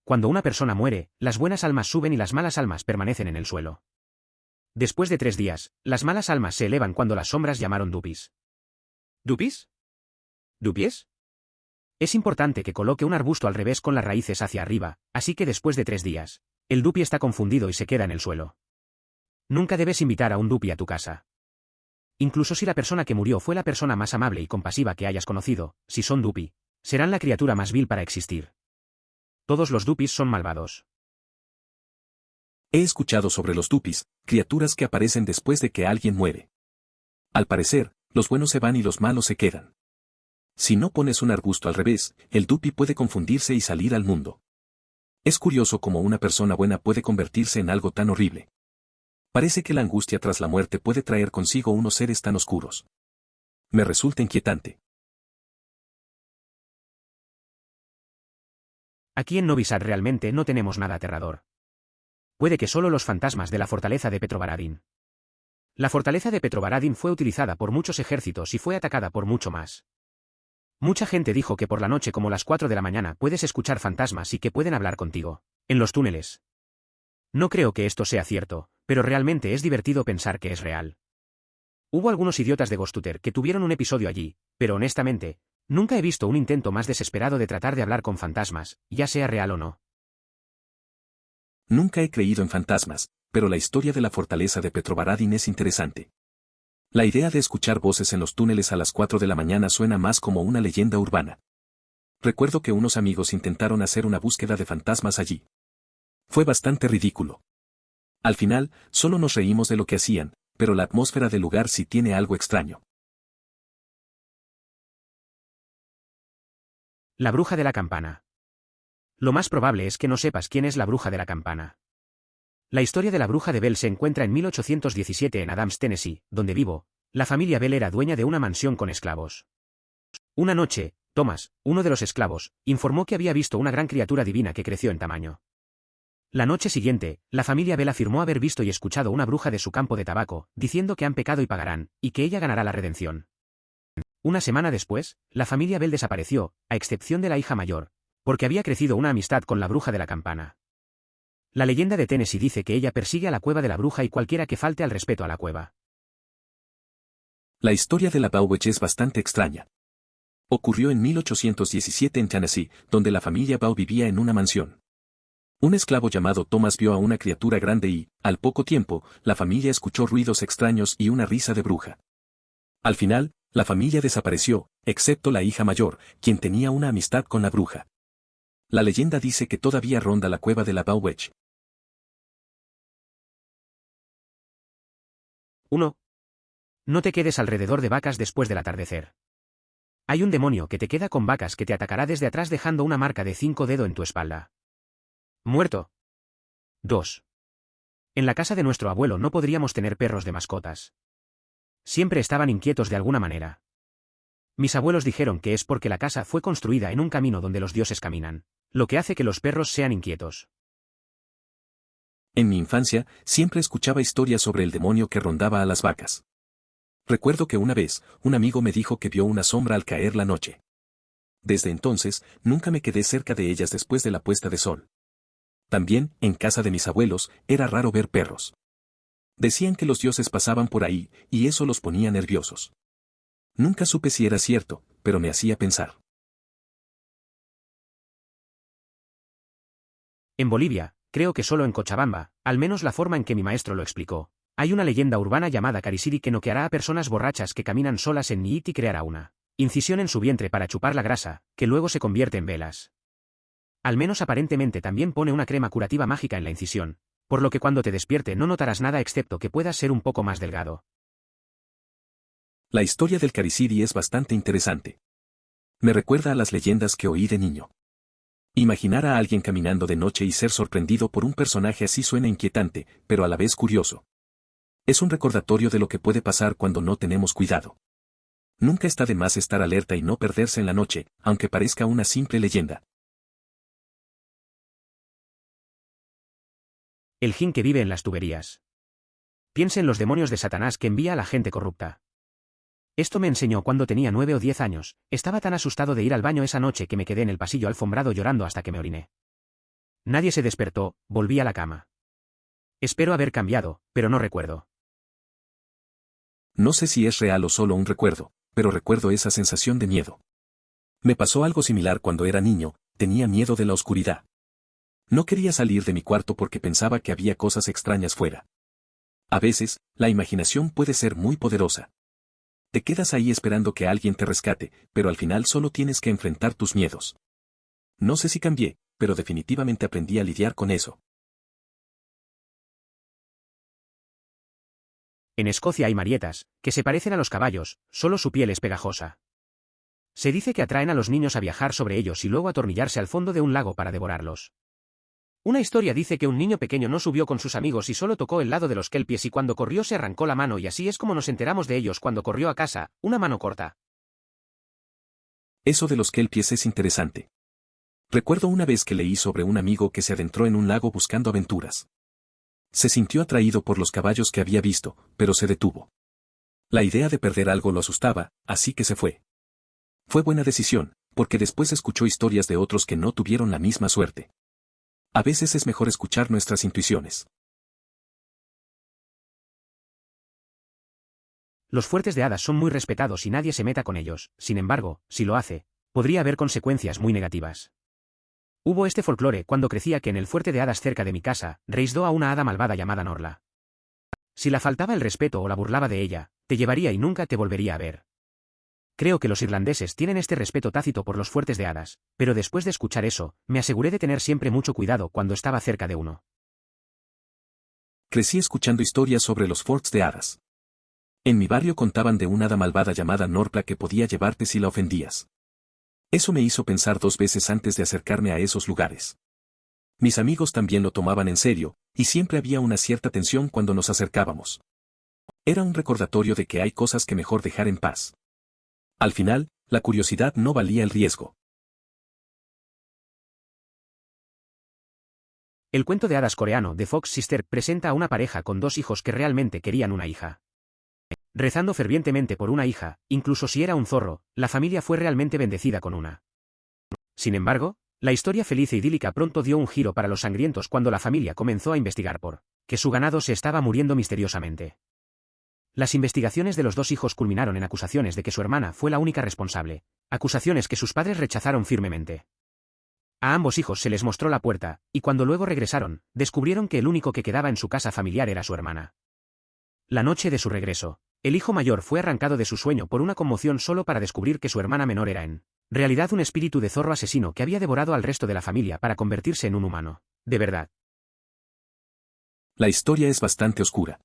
Cuando una persona muere, las buenas almas suben y las malas almas permanecen en el suelo. Después de 3 días, las malas almas se elevan cuando las sombras llamaron Dupis. ¿Dupis? ¿Dupies? Es importante que coloque un arbusto al revés con las raíces hacia arriba, así que después de 3 días, el Dupi está confundido y se queda en el suelo. Nunca debes invitar a un Dupi a tu casa. Incluso si la persona que murió fue la persona más amable y compasiva que hayas conocido, si son Dupi, serán la criatura más vil para existir. Todos los Dupis son malvados. He escuchado sobre los Dupis, criaturas que aparecen después de que alguien muere. Al parecer, los buenos se van y los malos se quedan. Si no pones un arbusto al revés, el Dupi puede confundirse y salir al mundo. Es curioso cómo una persona buena puede convertirse en algo tan horrible. Parece que la angustia tras la muerte puede traer consigo unos seres tan oscuros. Me resulta inquietante. Aquí en Novi Sad realmente no tenemos nada aterrador. Puede que solo los fantasmas de la fortaleza de Petrovaradin. La fortaleza de Petrovaradin fue utilizada por muchos ejércitos y fue atacada por mucho más. Mucha gente dijo que por la noche como las 4 de la mañana puedes escuchar fantasmas y que pueden hablar contigo, en los túneles. No creo que esto sea cierto, pero realmente es divertido pensar que es real. Hubo algunos idiotas de Ghostuter que tuvieron un episodio allí, pero honestamente, nunca he visto un intento más desesperado de tratar de hablar con fantasmas, ya sea real o no. Nunca he creído en fantasmas, pero la historia de la fortaleza de Petrovaradin es interesante. La idea de escuchar voces en los túneles a las 4 de la mañana suena más como una leyenda urbana. Recuerdo que unos amigos intentaron hacer una búsqueda de fantasmas allí. Fue bastante ridículo. Al final, solo nos reímos de lo que hacían, pero la atmósfera del lugar sí tiene algo extraño. La bruja de la campana. Lo más probable es que no sepas quién es la bruja de la campana. La historia de la bruja de Bell se encuentra en 1817 en Adams, Tennessee, donde vivo. La familia Bell era dueña de una mansión con esclavos. Una noche, Thomas, uno de los esclavos, informó que había visto una gran criatura divina que creció en tamaño. La noche siguiente, la familia Bell afirmó haber visto y escuchado una bruja de su campo de tabaco, diciendo que han pecado y pagarán, y que ella ganará la redención. Una semana después, la familia Bell desapareció, a excepción de la hija mayor, porque había crecido una amistad con la bruja de la campana. La leyenda de Tennessee dice que ella persigue a la cueva de la bruja y cualquiera que falte al respeto a la cueva. La historia de la Bow Witch es bastante extraña. Ocurrió en 1817 en Tennessee, donde la familia Bow vivía en una mansión. Un esclavo llamado Thomas vio a una criatura grande y, al poco tiempo, la familia escuchó ruidos extraños y una risa de bruja. Al final, la familia desapareció, excepto la hija mayor, quien tenía una amistad con la bruja. La leyenda dice que todavía ronda la cueva de la Bow Witch. 1. No te quedes alrededor de vacas después del atardecer. Hay un demonio que te queda con vacas que te atacará desde atrás dejando una marca de 5 dedos en tu espalda. Muerto. 2. En la casa de nuestro abuelo no podríamos tener perros de mascotas. Siempre estaban inquietos de alguna manera. Mis abuelos dijeron que es porque la casa fue construida en un camino donde los dioses caminan, lo que hace que los perros sean inquietos. En mi infancia, siempre escuchaba historias sobre el demonio que rondaba a las vacas. Recuerdo que una vez, un amigo me dijo que vio una sombra al caer la noche. Desde entonces, nunca me quedé cerca de ellas después de la puesta de sol. También, en casa de mis abuelos, era raro ver perros. Decían que los dioses pasaban por ahí, y eso los ponía nerviosos. Nunca supe si era cierto, pero me hacía pensar. En Bolivia, creo que solo en Cochabamba, al menos la forma en que mi maestro lo explicó, hay una leyenda urbana llamada Cariciri que noqueará a personas borrachas que caminan solas en Niit y creará una incisión en su vientre para chupar la grasa, que luego se convierte en velas. Al menos aparentemente también pone una crema curativa mágica en la incisión, por lo que cuando te despierte no notarás nada excepto que puedas ser un poco más delgado. La historia del Cariciri es bastante interesante. Me recuerda a las leyendas que oí de niño. Imaginar a alguien caminando de noche y ser sorprendido por un personaje así suena inquietante, pero a la vez curioso. Es un recordatorio de lo que puede pasar cuando no tenemos cuidado. Nunca está de más estar alerta y no perderse en la noche, aunque parezca una simple leyenda. El jin que vive en las tuberías. Piensa en los demonios de Satanás que envía a la gente corrupta. Esto me enseñó cuando tenía 9 o 10 años, estaba tan asustado de ir al baño esa noche que me quedé en el pasillo alfombrado llorando hasta que me oriné. Nadie se despertó, volví a la cama. Espero haber cambiado, pero no recuerdo. No sé si es real o solo un recuerdo, pero recuerdo esa sensación de miedo. Me pasó algo similar cuando era niño, tenía miedo de la oscuridad. No quería salir de mi cuarto porque pensaba que había cosas extrañas fuera. A veces, la imaginación puede ser muy poderosa. Te quedas ahí esperando que alguien te rescate, pero al final solo tienes que enfrentar tus miedos. No sé si cambié, pero definitivamente aprendí a lidiar con eso. En Escocia hay marietas, que se parecen a los caballos, solo su piel es pegajosa. Se dice que atraen a los niños a viajar sobre ellos y luego atornillarse al fondo de un lago para devorarlos. Una historia dice que un niño pequeño no subió con sus amigos y solo tocó el lado de los kelpies y cuando corrió se arrancó la mano y así es como nos enteramos de ellos cuando corrió a casa, una mano corta. Eso de los kelpies es interesante. Recuerdo una vez que leí sobre un amigo que se adentró en un lago buscando aventuras. Se sintió atraído por los caballos que había visto, pero se detuvo. La idea de perder algo lo asustaba, así que se fue. Fue buena decisión, porque después escuchó historias de otros que no tuvieron la misma suerte. A veces es mejor escuchar nuestras intuiciones. Los fuertes de hadas son muy respetados y nadie se meta con ellos, sin embargo, si lo hace, podría haber consecuencias muy negativas. Hubo este folclore cuando crecía que en el fuerte de hadas cerca de mi casa, reisdó a una hada malvada llamada Norla. Si la faltaba el respeto o la burlaba de ella, te llevaría y nunca te volvería a ver. Creo que los irlandeses tienen este respeto tácito por los fuertes de hadas, pero después de escuchar eso, me aseguré de tener siempre mucho cuidado cuando estaba cerca de uno. Crecí escuchando historias sobre los forts de hadas. En mi barrio contaban de una hada malvada llamada Norpla que podía llevarte si la ofendías. Eso me hizo pensar 2 veces antes de acercarme a esos lugares. Mis amigos también lo tomaban en serio, y siempre había una cierta tensión cuando nos acercábamos. Era un recordatorio de que hay cosas que mejor dejar en paz. Al final, la curiosidad no valía el riesgo. El cuento de hadas coreano The Fox Sister presenta a una pareja con 2 hijos que realmente querían una hija. Rezando fervientemente por una hija, incluso si era un zorro, la familia fue realmente bendecida con una. Sin embargo, la historia feliz e idílica pronto dio un giro para los sangrientos cuando la familia comenzó a investigar por que su ganado se estaba muriendo misteriosamente. Las investigaciones de los 2 hijos culminaron en acusaciones de que su hermana fue la única responsable, acusaciones que sus padres rechazaron firmemente. A ambos hijos se les mostró la puerta, y cuando luego regresaron, descubrieron que el único que quedaba en su casa familiar era su hermana. La noche de su regreso, el hijo mayor fue arrancado de su sueño por una conmoción solo para descubrir que su hermana menor era en realidad un espíritu de zorro asesino que había devorado al resto de la familia para convertirse en un humano. De verdad. La historia es bastante oscura.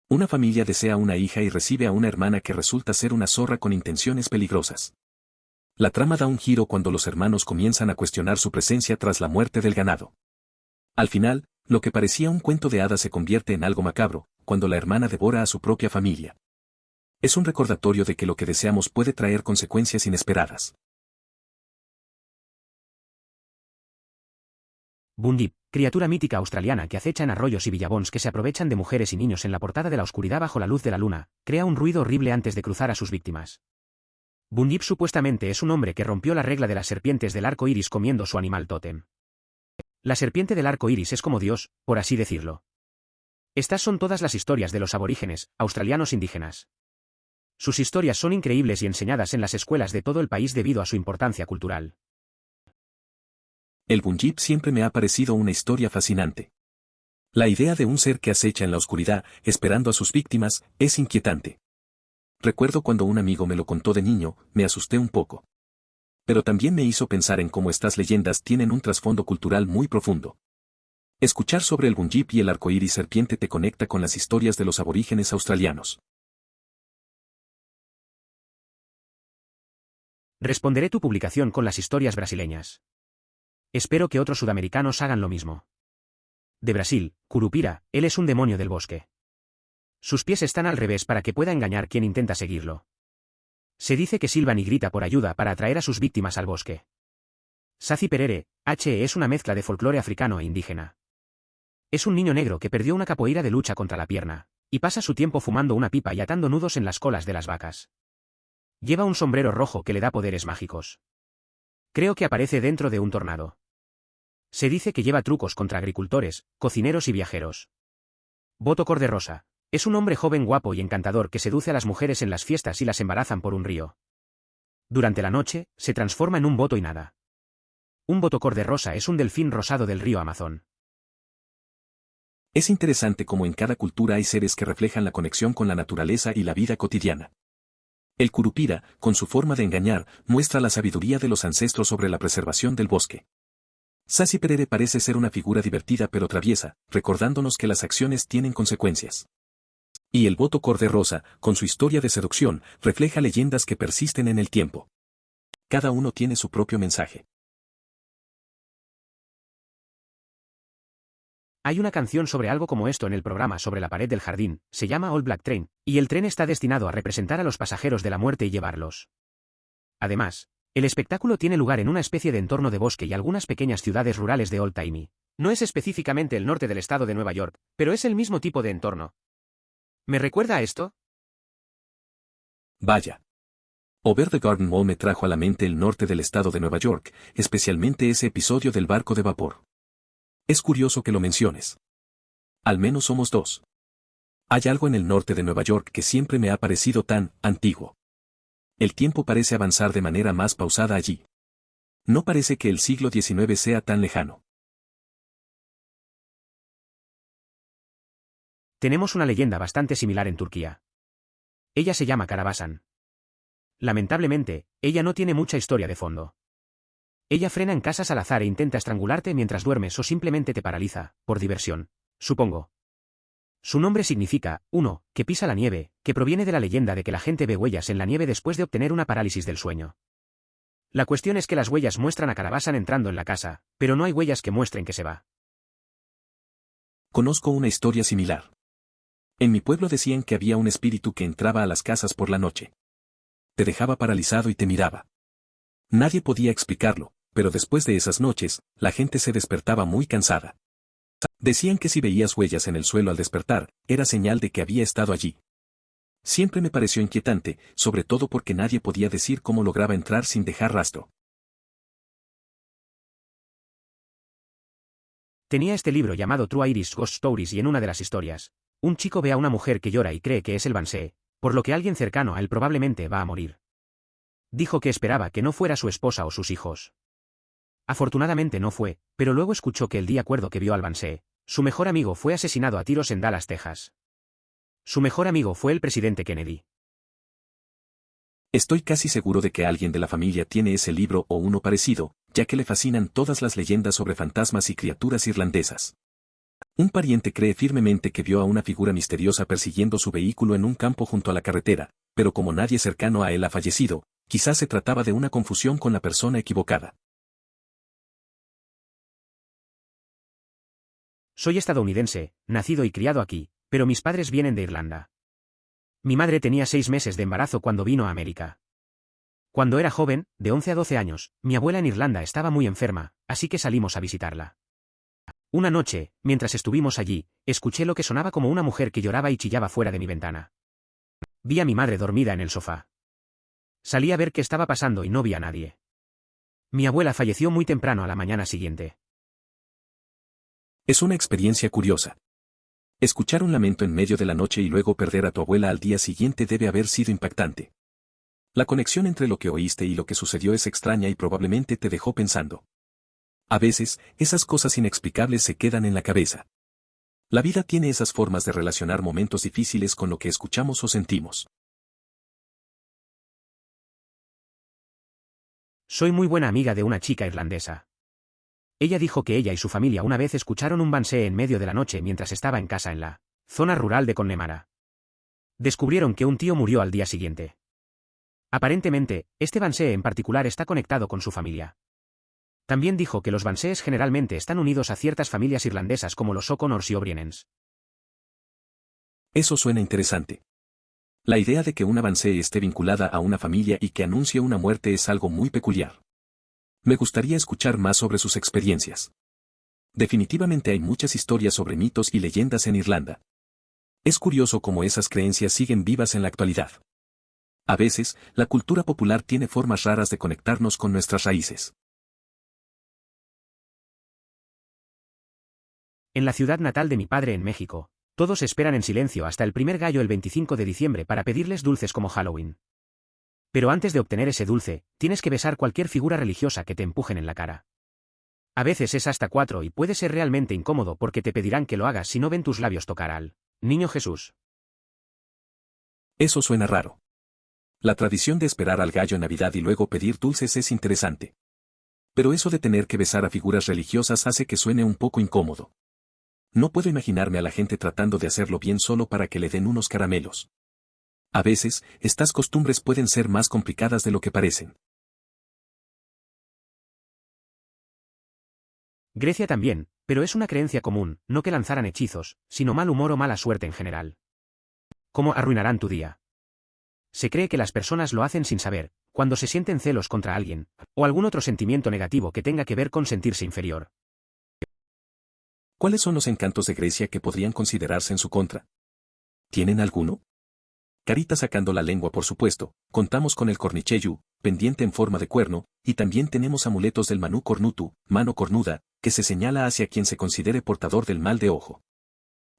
Una familia desea una hija y recibe a una hermana que resulta ser una zorra con intenciones peligrosas. La trama da un giro cuando los hermanos comienzan a cuestionar su presencia tras la muerte del ganado. Al final, lo que parecía un cuento de hadas se convierte en algo macabro, cuando la hermana devora a su propia familia. Es un recordatorio de que lo que deseamos puede traer consecuencias inesperadas. Bundeep, criatura mítica australiana que acecha en arroyos y villabons que se aprovechan de mujeres y niños en la portada de la oscuridad bajo la luz de la luna, crea un ruido horrible antes de cruzar a sus víctimas. Bundeep supuestamente es un hombre que rompió la regla de las serpientes del arco iris comiendo su animal tótem. La serpiente del arco iris es como Dios, por así decirlo. Estas son todas las historias de los aborígenes, australianos indígenas. Sus historias son increíbles y enseñadas en las escuelas de todo el país debido a su importancia cultural. El Bundeep siempre me ha parecido una historia fascinante. La idea de un ser que acecha en la oscuridad, esperando a sus víctimas, es inquietante. Recuerdo cuando un amigo me lo contó de niño, me asusté un poco. Pero también me hizo pensar en cómo estas leyendas tienen un trasfondo cultural muy profundo. Escuchar sobre el Bundeep y el arcoíris serpiente te conecta con las historias de los aborígenes australianos. Responderé tu publicación con las historias brasileñas. Espero que otros sudamericanos hagan lo mismo. De Brasil, Curupira, él es un demonio del bosque. Sus pies están al revés para que pueda engañar quien intenta seguirlo. Se dice que silban y grita por ayuda para atraer a sus víctimas al bosque. Saci Perere, H. es una mezcla de folclore africano e indígena. Es un niño negro que perdió una capoeira de lucha contra la pierna, y pasa su tiempo fumando una pipa y atando nudos en las colas de las vacas. Lleva un sombrero rojo que le da poderes mágicos. Creo que aparece dentro de un tornado. Se dice que lleva trucos contra agricultores, cocineros y viajeros. Boto Cor-de-Rosa. Es un hombre joven guapo y encantador que seduce a las mujeres en las fiestas y las embarazan por un río. Durante la noche, se transforma en un boto y nada. Un boto cor-de-rosa es un delfín rosado del río Amazon. Es interesante cómo en cada cultura hay seres que reflejan la conexión con la naturaleza y la vida cotidiana. El Curupira, con su forma de engañar, muestra la sabiduría de los ancestros sobre la preservación del bosque. Saci Perere parece ser una figura divertida pero traviesa, recordándonos que las acciones tienen consecuencias. Y el Boto Cor-de-Rosa, con su historia de seducción, refleja leyendas que persisten en el tiempo. Cada uno tiene su propio mensaje. Hay una canción sobre algo como esto en el programa sobre la pared del jardín, se llama All Black Train, y el tren está destinado a representar a los pasajeros de la muerte y llevarlos. Además, el espectáculo tiene lugar en una especie de entorno de bosque y algunas pequeñas ciudades rurales de Old Timey. No es específicamente el norte del estado de Nueva York, pero es el mismo tipo de entorno. ¿Me recuerda a esto? Vaya. Over the Garden Wall me trajo a la mente el norte del estado de Nueva York, especialmente ese episodio del barco de vapor. Es curioso que lo menciones. Al menos somos dos. Hay algo en el norte de Nueva York que siempre me ha parecido tan antiguo. El tiempo parece avanzar de manera más pausada allí. No parece que el siglo XIX sea tan lejano. Tenemos una leyenda bastante similar en Turquía. Ella se llama Karabasan. Lamentablemente, ella no tiene mucha historia de fondo. Ella frena en casas al azar e intenta estrangularte mientras duermes o simplemente te paraliza, por diversión, supongo. Su nombre significa, uno, que pisa la nieve, que proviene de la leyenda de que la gente ve huellas en la nieve después de obtener una parálisis del sueño. La cuestión es que las huellas muestran a Karabasan entrando en la casa, pero no hay huellas que muestren que se va. Conozco una historia similar. En mi pueblo decían que había un espíritu que entraba a las casas por la noche. Te dejaba paralizado y te miraba. Nadie podía explicarlo, pero después de esas noches, la gente se despertaba muy cansada. Decían que si veías huellas en el suelo al despertar, era señal de que había estado allí. Siempre me pareció inquietante, sobre todo porque nadie podía decir cómo lograba entrar sin dejar rastro. Tenía este libro llamado True Irish Ghost Stories y en una de las historias, un chico ve a una mujer que llora y cree que es el Banshee, por lo que alguien cercano a él probablemente va a morir. Dijo que esperaba que no fuera su esposa o sus hijos. Afortunadamente no fue, pero luego escuchó que el día acuerdo que vio al Banshee, su mejor amigo fue asesinado a tiros en Dallas, Texas. Su mejor amigo fue el presidente Kennedy. Estoy casi seguro de que alguien de la familia tiene ese libro o uno parecido, ya que le fascinan todas las leyendas sobre fantasmas y criaturas irlandesas. Un pariente cree firmemente que vio a una figura misteriosa persiguiendo su vehículo en un campo junto a la carretera, pero como nadie cercano a él ha fallecido, quizás se trataba de una confusión con la persona equivocada. Soy estadounidense, nacido y criado aquí, pero mis padres vienen de Irlanda. Mi madre tenía 6 meses de embarazo cuando vino a América. Cuando era joven, de 11 a 12 años, mi abuela en Irlanda estaba muy enferma, así que salimos a visitarla. Una noche, mientras estuvimos allí, escuché lo que sonaba como una mujer que lloraba y chillaba fuera de mi ventana. Vi a mi madre dormida en el sofá. Salí a ver qué estaba pasando y no vi a nadie. Mi abuela falleció muy temprano a la mañana siguiente. Es una experiencia curiosa. Escuchar un lamento en medio de la noche y luego perder a tu abuela al día siguiente debe haber sido impactante. La conexión entre lo que oíste y lo que sucedió es extraña y probablemente te dejó pensando. A veces, esas cosas inexplicables se quedan en la cabeza. La vida tiene esas formas de relacionar momentos difíciles con lo que escuchamos o sentimos. Soy muy buena amiga de una chica irlandesa. Ella dijo que ella y su familia una vez escucharon un Banshee en medio de la noche mientras estaba en casa en la zona rural de Connemara. Descubrieron que un tío murió al día siguiente. Aparentemente, este Banshee en particular está conectado con su familia. También dijo que los Banshees generalmente están unidos a ciertas familias irlandesas como los O'Connors y O'Briens. Eso suena interesante. La idea de que una Banshee esté vinculada a una familia y que anuncie una muerte es algo muy peculiar. Me gustaría escuchar más sobre sus experiencias. Definitivamente hay muchas historias sobre mitos y leyendas en Irlanda. Es curioso cómo esas creencias siguen vivas en la actualidad. A veces, la cultura popular tiene formas raras de conectarnos con nuestras raíces. En la ciudad natal de mi padre en México, todos esperan en silencio hasta el primer gallo el 25 de diciembre para pedirles dulces como Halloween. Pero antes de obtener ese dulce, tienes que besar cualquier figura religiosa que te empujen en la cara. A veces es hasta 4 y puede ser realmente incómodo porque te pedirán que lo hagas si no ven tus labios tocar al Niño Jesús. Eso suena raro. La tradición de esperar al gallo en Navidad y luego pedir dulces es interesante. Pero eso de tener que besar a figuras religiosas hace que suene un poco incómodo. No puedo imaginarme a la gente tratando de hacerlo bien solo para que le den unos caramelos. A veces, estas costumbres pueden ser más complicadas de lo que parecen. Grecia también, pero es una creencia común, no que lanzaran hechizos, sino mal humor o mala suerte en general. ¿Cómo arruinarán tu día? Se cree que las personas lo hacen sin saber, cuando se sienten celos contra alguien, o algún otro sentimiento negativo que tenga que ver con sentirse inferior. ¿Cuáles son los encantos de Grecia que podrían considerarse en su contra? ¿Tienen alguno? Carita sacando la lengua por supuesto, contamos con el cornicheyu, pendiente en forma de cuerno, y también tenemos amuletos del Manu Cornutu, mano cornuda, que se señala hacia quien se considere portador del mal de ojo.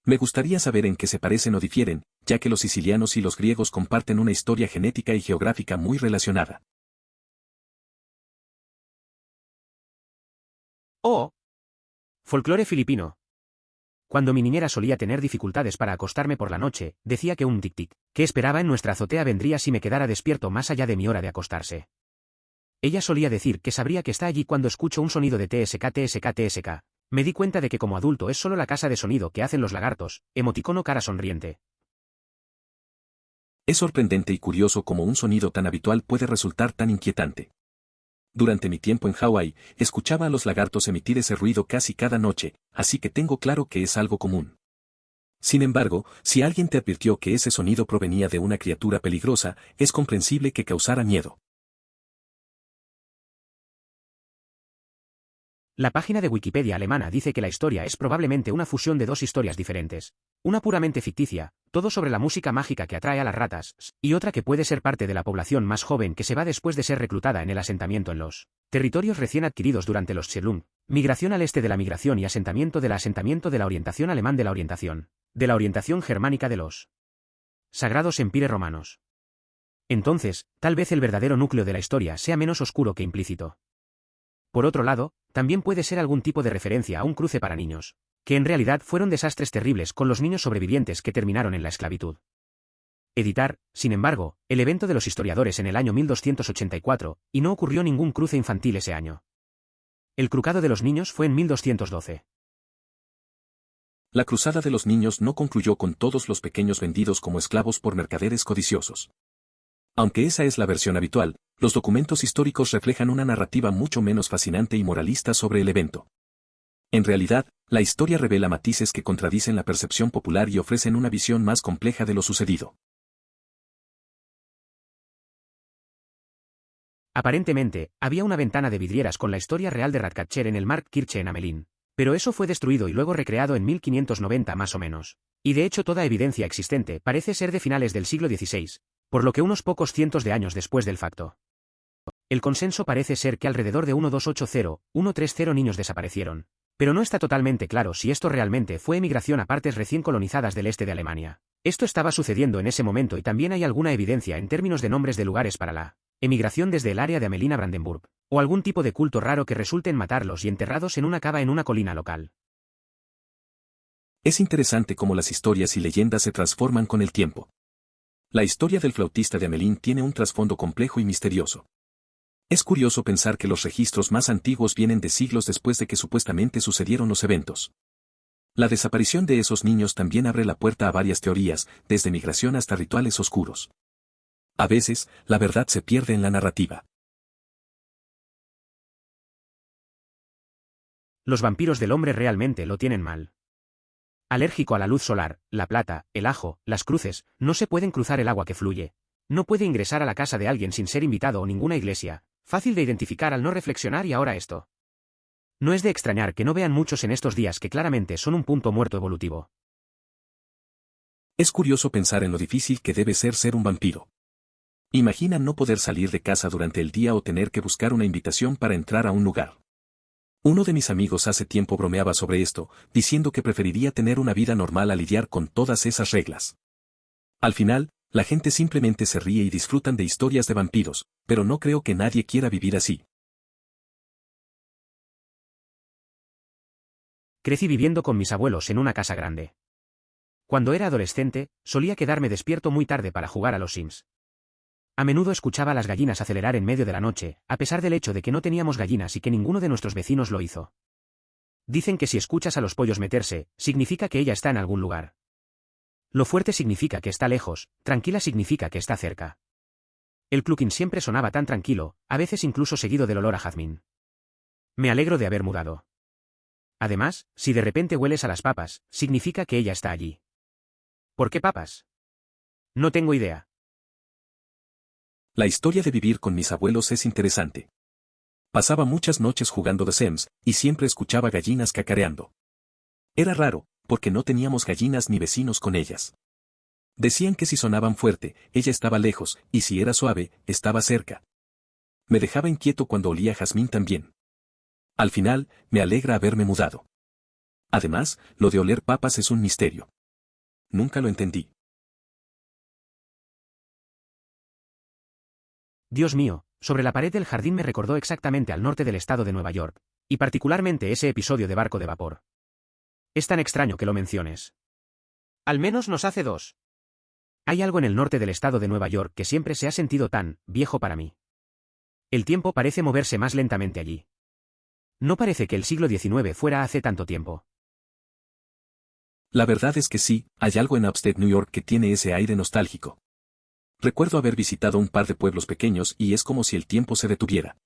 Me gustaría saber en qué se parecen o difieren, ya que los sicilianos y los griegos comparten una historia genética y geográfica muy relacionada. Oh. Folclore filipino. Cuando mi niñera solía tener dificultades para acostarme por la noche, decía que un tic-tic, que esperaba en nuestra azotea vendría si me quedara despierto más allá de mi hora de acostarse. Ella solía decir que sabría que está allí cuando escucho un sonido de TSK TSK TSK. Me di cuenta de que como adulto es solo la casa de sonido que hacen los lagartos, emoticono cara sonriente. Es sorprendente y curioso cómo un sonido tan habitual puede resultar tan inquietante. Durante mi tiempo en Hawái, escuchaba a los lagartos emitir ese ruido casi cada noche, así que tengo claro que es algo común. Sin embargo, si alguien te advirtió que ese sonido provenía de una criatura peligrosa, es comprensible que causara miedo. La página de Wikipedia alemana dice que la historia es probablemente una fusión de dos historias diferentes. Una puramente ficticia, todo sobre la música mágica que atrae a las ratas, y otra que puede ser parte de la población más joven que se va después de ser reclutada en el asentamiento en los territorios recién adquiridos durante los Scherlung, migración al este de la migración y asentamiento de la orientación alemán de la orientación germánica de los sagrados empires romanos. Entonces, tal vez el verdadero núcleo de la historia sea menos oscuro que implícito. Por otro lado, también puede ser algún tipo de referencia a un cruce para niños, que en realidad fueron desastres terribles con los niños sobrevivientes que terminaron en la esclavitud. Editar, sin embargo, el evento de los historiadores en el año 1284, y no ocurrió ningún cruce infantil ese año. El crucado de los niños fue en 1212. La cruzada de los niños no concluyó con todos los pequeños vendidos como esclavos por mercaderes codiciosos. Aunque esa es la versión habitual, los documentos históricos reflejan una narrativa mucho menos fascinante y moralista sobre el evento. En realidad, la historia revela matices que contradicen la percepción popular y ofrecen una visión más compleja de lo sucedido. Aparentemente, había una ventana de vidrieras con la historia real de Ratcatcher en el Marktkirche en Amelín, pero eso fue destruido y luego recreado en 1590 más o menos. Y de hecho toda evidencia existente parece ser de finales del siglo XVI, por lo que unos pocos cientos de años después del facto. El consenso parece ser que alrededor de 1280-130 niños desaparecieron, pero no está totalmente claro si esto realmente fue emigración a partes recién colonizadas del este de Alemania. Esto estaba sucediendo en ese momento y también hay alguna evidencia en términos de nombres de lugares para la emigración desde el área de Amelín a Brandenburg, o algún tipo de culto raro que resulte en matarlos y enterrados en una cava en una colina local. Es interesante cómo las historias y leyendas se transforman con el tiempo. La historia del flautista de Amelín tiene un trasfondo complejo y misterioso. Es curioso pensar que los registros más antiguos vienen de siglos después de que supuestamente sucedieron los eventos. La desaparición de esos niños también abre la puerta a varias teorías, desde migración hasta rituales oscuros. A veces, la verdad se pierde en la narrativa. Los vampiros del hombre realmente lo tienen mal. Alérgico a la luz solar, la plata, el ajo, las cruces, no se pueden cruzar el agua que fluye. No puede ingresar a la casa de alguien sin ser invitado o ninguna iglesia. Fácil de identificar al no reflexionar y ahora esto. No es de extrañar que no vean muchos en estos días que claramente son un punto muerto evolutivo. Es curioso pensar en lo difícil que debe ser un vampiro. Imagina no poder salir de casa durante el día o tener que buscar una invitación para entrar a un lugar. Uno de mis amigos hace tiempo bromeaba sobre esto, diciendo que preferiría tener una vida normal a lidiar con todas esas reglas. Al final, la gente simplemente se ríe y disfrutan de historias de vampiros, pero no creo que nadie quiera vivir así. Crecí viviendo con mis abuelos en una casa grande. Cuando era adolescente, solía quedarme despierto muy tarde para jugar a los Sims. A menudo escuchaba a las gallinas acelerar en medio de la noche, a pesar del hecho de que no teníamos gallinas y que ninguno de nuestros vecinos lo hizo. Dicen que si escuchas a los pollos meterse, significa que ella está en algún lugar. Lo fuerte significa que está lejos, tranquila significa que está cerca. El clucking siempre sonaba tan tranquilo, a veces incluso seguido del olor a jazmín. Me alegro de haber mudado. Además, si de repente hueles a las papas, significa que ella está allí. ¿Por qué papas? No tengo idea. La historia de vivir con mis abuelos es interesante. Pasaba muchas noches jugando The Sims, y siempre escuchaba gallinas cacareando. Era raro, porque no teníamos gallinas ni vecinos con ellas. Decían que si sonaban fuerte, ella estaba lejos, y si era suave, estaba cerca. Me dejaba inquieto cuando olía jazmín también. Al final, me alegra haberme mudado. Además, lo de oler papas es un misterio. Nunca lo entendí. Dios mío, sobre la pared del jardín me recordó exactamente al norte del estado de Nueva York, y particularmente ese episodio de barco de vapor. Es tan extraño que lo menciones. Al menos nos hace dos. Hay algo en el norte del estado de Nueva York que siempre se ha sentido tan viejo para mí. El tiempo parece moverse más lentamente allí. No parece que el siglo XIX fuera hace tanto tiempo. La verdad es que sí, hay algo en Upstate New York que tiene ese aire nostálgico. Recuerdo haber visitado un par de pueblos pequeños y es como si el tiempo se detuviera.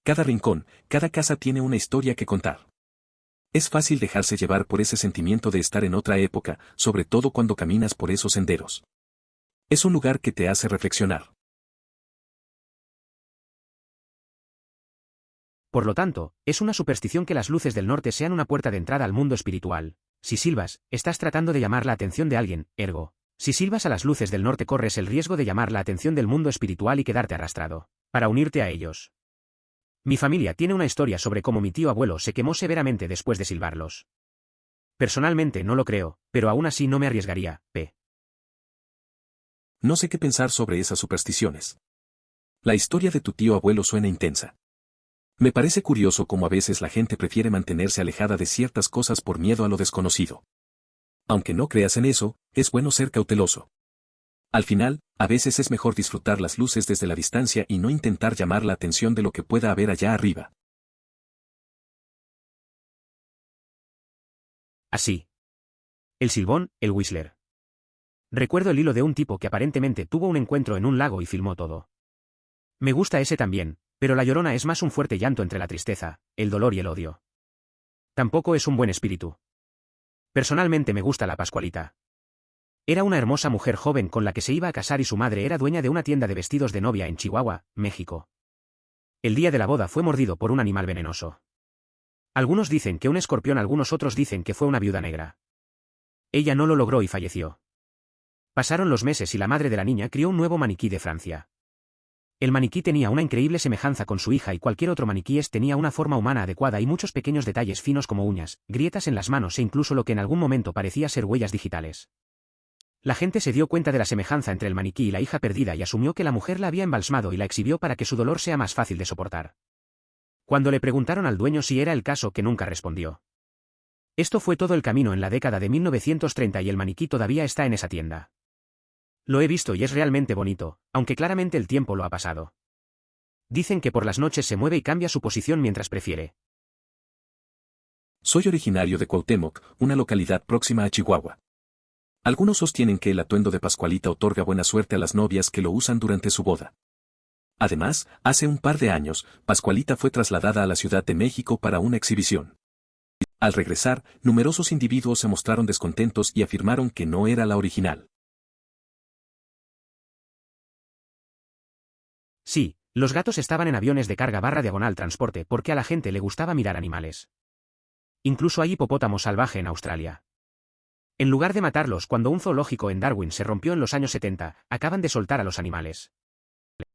Cada rincón, cada casa tiene una historia que contar. Es fácil dejarse llevar por ese sentimiento de estar en otra época, sobre todo cuando caminas por esos senderos. Es un lugar que te hace reflexionar. Por lo tanto, es una superstición que las luces del norte sean una puerta de entrada al mundo espiritual. Si silbas, estás tratando de llamar la atención de alguien, ergo. Si silbas a las luces del norte corres el riesgo de llamar la atención del mundo espiritual y quedarte arrastrado, para unirte a ellos. Mi familia tiene una historia sobre cómo mi tío abuelo se quemó severamente después de silbarlos. Personalmente no lo creo, pero aún así no me arriesgaría, p. No sé qué pensar sobre esas supersticiones. La historia de tu tío abuelo suena intensa. Me parece curioso cómo a veces la gente prefiere mantenerse alejada de ciertas cosas por miedo a lo desconocido. Aunque no creas en eso, es bueno ser cauteloso. Al final, a veces es mejor disfrutar las luces desde la distancia y no intentar llamar la atención de lo que pueda haber allá arriba. Así. El silbón, el Whistler. Recuerdo el hilo de un tipo que aparentemente tuvo un encuentro en un lago y filmó todo. Me gusta ese también, pero la Llorona es más un fuerte llanto entre la tristeza, el dolor y el odio. Tampoco es un buen espíritu. Personalmente me gusta la Pascualita. Era una hermosa mujer joven con la que se iba a casar y su madre era dueña de una tienda de vestidos de novia en Chihuahua, México. El día de la boda fue mordido por un animal venenoso. Algunos dicen que un escorpión, algunos otros dicen que fue una viuda negra. Ella no lo logró y falleció. Pasaron los meses y la madre de la niña crió un nuevo maniquí de Francia. El maniquí tenía una increíble semejanza con su hija y cualquier otro maniquí tenía una forma humana adecuada y muchos pequeños detalles finos como uñas, grietas en las manos e incluso lo que en algún momento parecía ser huellas digitales. La gente se dio cuenta de la semejanza entre el maniquí y la hija perdida y asumió que la mujer la había embalsamado y la exhibió para que su dolor sea más fácil de soportar. Cuando le preguntaron al dueño si era el caso, que nunca respondió. Esto fue todo el camino en la década de 1930 y el maniquí todavía está en esa tienda. Lo he visto y es realmente bonito, aunque claramente el tiempo lo ha pasado. Dicen que por las noches se mueve y cambia su posición mientras prefiere. Soy originario de Cuauhtémoc, una localidad próxima a Chihuahua. Algunos sostienen que el atuendo de Pascualita otorga buena suerte a las novias que lo usan durante su boda. Además, hace un par de años, Pascualita fue trasladada a la Ciudad de México para una exhibición. Al regresar, numerosos individuos se mostraron descontentos y afirmaron que no era la original. Sí, los gatos estaban en aviones de carga / transporte porque a la gente le gustaba mirar animales. Incluso hay hipopótamo salvaje en Australia. En lugar de matarlos cuando un zoológico en Darwin se rompió en los años 70, acaban de soltar a los animales.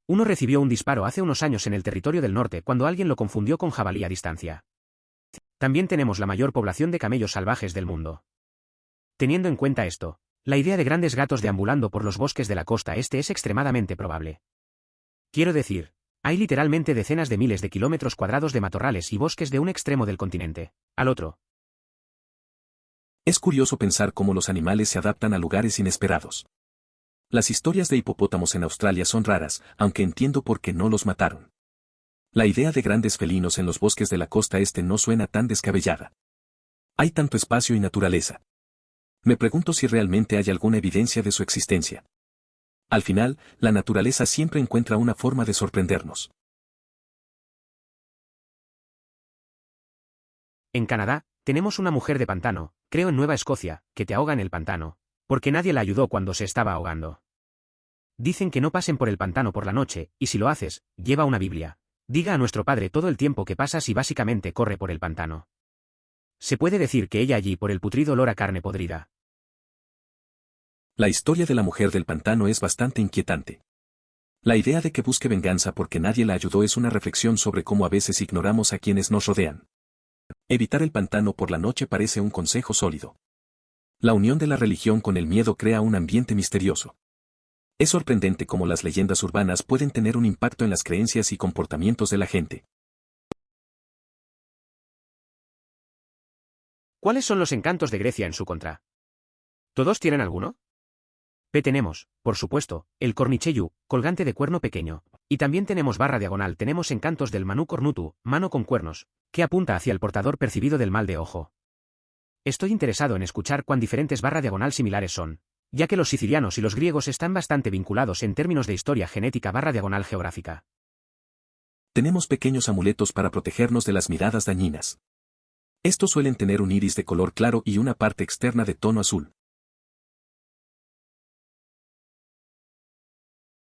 Uno recibió un disparo hace unos años en el territorio del norte cuando alguien lo confundió con jabalí a distancia. También tenemos la mayor población de camellos salvajes del mundo. Teniendo en cuenta esto, la idea de grandes gatos deambulando por los bosques de la costa este es extremadamente probable. Quiero decir, hay literalmente decenas de miles de kilómetros cuadrados de matorrales y bosques de un extremo del continente al otro. Es curioso pensar cómo los animales se adaptan a lugares inesperados. Las historias de hipopótamos en Australia son raras, aunque entiendo por qué no los mataron. La idea de grandes felinos en los bosques de la costa este no suena tan descabellada. Hay tanto espacio y naturaleza. Me pregunto si realmente hay alguna evidencia de su existencia. Al final, la naturaleza siempre encuentra una forma de sorprendernos. En Canadá, tenemos una mujer de pantano, creo en Nueva Escocia, que te ahoga en el pantano, porque nadie la ayudó cuando se estaba ahogando. Dicen que no pasen por el pantano por la noche, y si lo haces, lleva una Biblia. Diga a nuestro padre todo el tiempo que pasas y básicamente corre por el pantano. Se puede decir que ella allí por el putrido olor a carne podrida. La historia de la mujer del pantano es bastante inquietante. La idea de que busque venganza porque nadie la ayudó es una reflexión sobre cómo a veces ignoramos a quienes nos rodean. Evitar el pantano por la noche parece un consejo sólido. La unión de la religión con el miedo crea un ambiente misterioso. Es sorprendente cómo las leyendas urbanas pueden tener un impacto en las creencias y comportamientos de la gente. ¿Cuáles son los encantos de Grecia en su contra? ¿Todos tienen alguno? Tenemos, por supuesto, el cornicheyu, colgante de cuerno pequeño, y también tenemos /, tenemos encantos del Manu cornutu, mano con cuernos, que apunta hacia el portador percibido del mal de ojo. Estoy interesado en escuchar cuán diferentes /, similares son, ya que los sicilianos y los griegos están bastante vinculados en términos de historia genética /, geográfica. Tenemos pequeños amuletos para protegernos de las miradas dañinas. Estos suelen tener un iris de color claro y una parte externa de tono azul.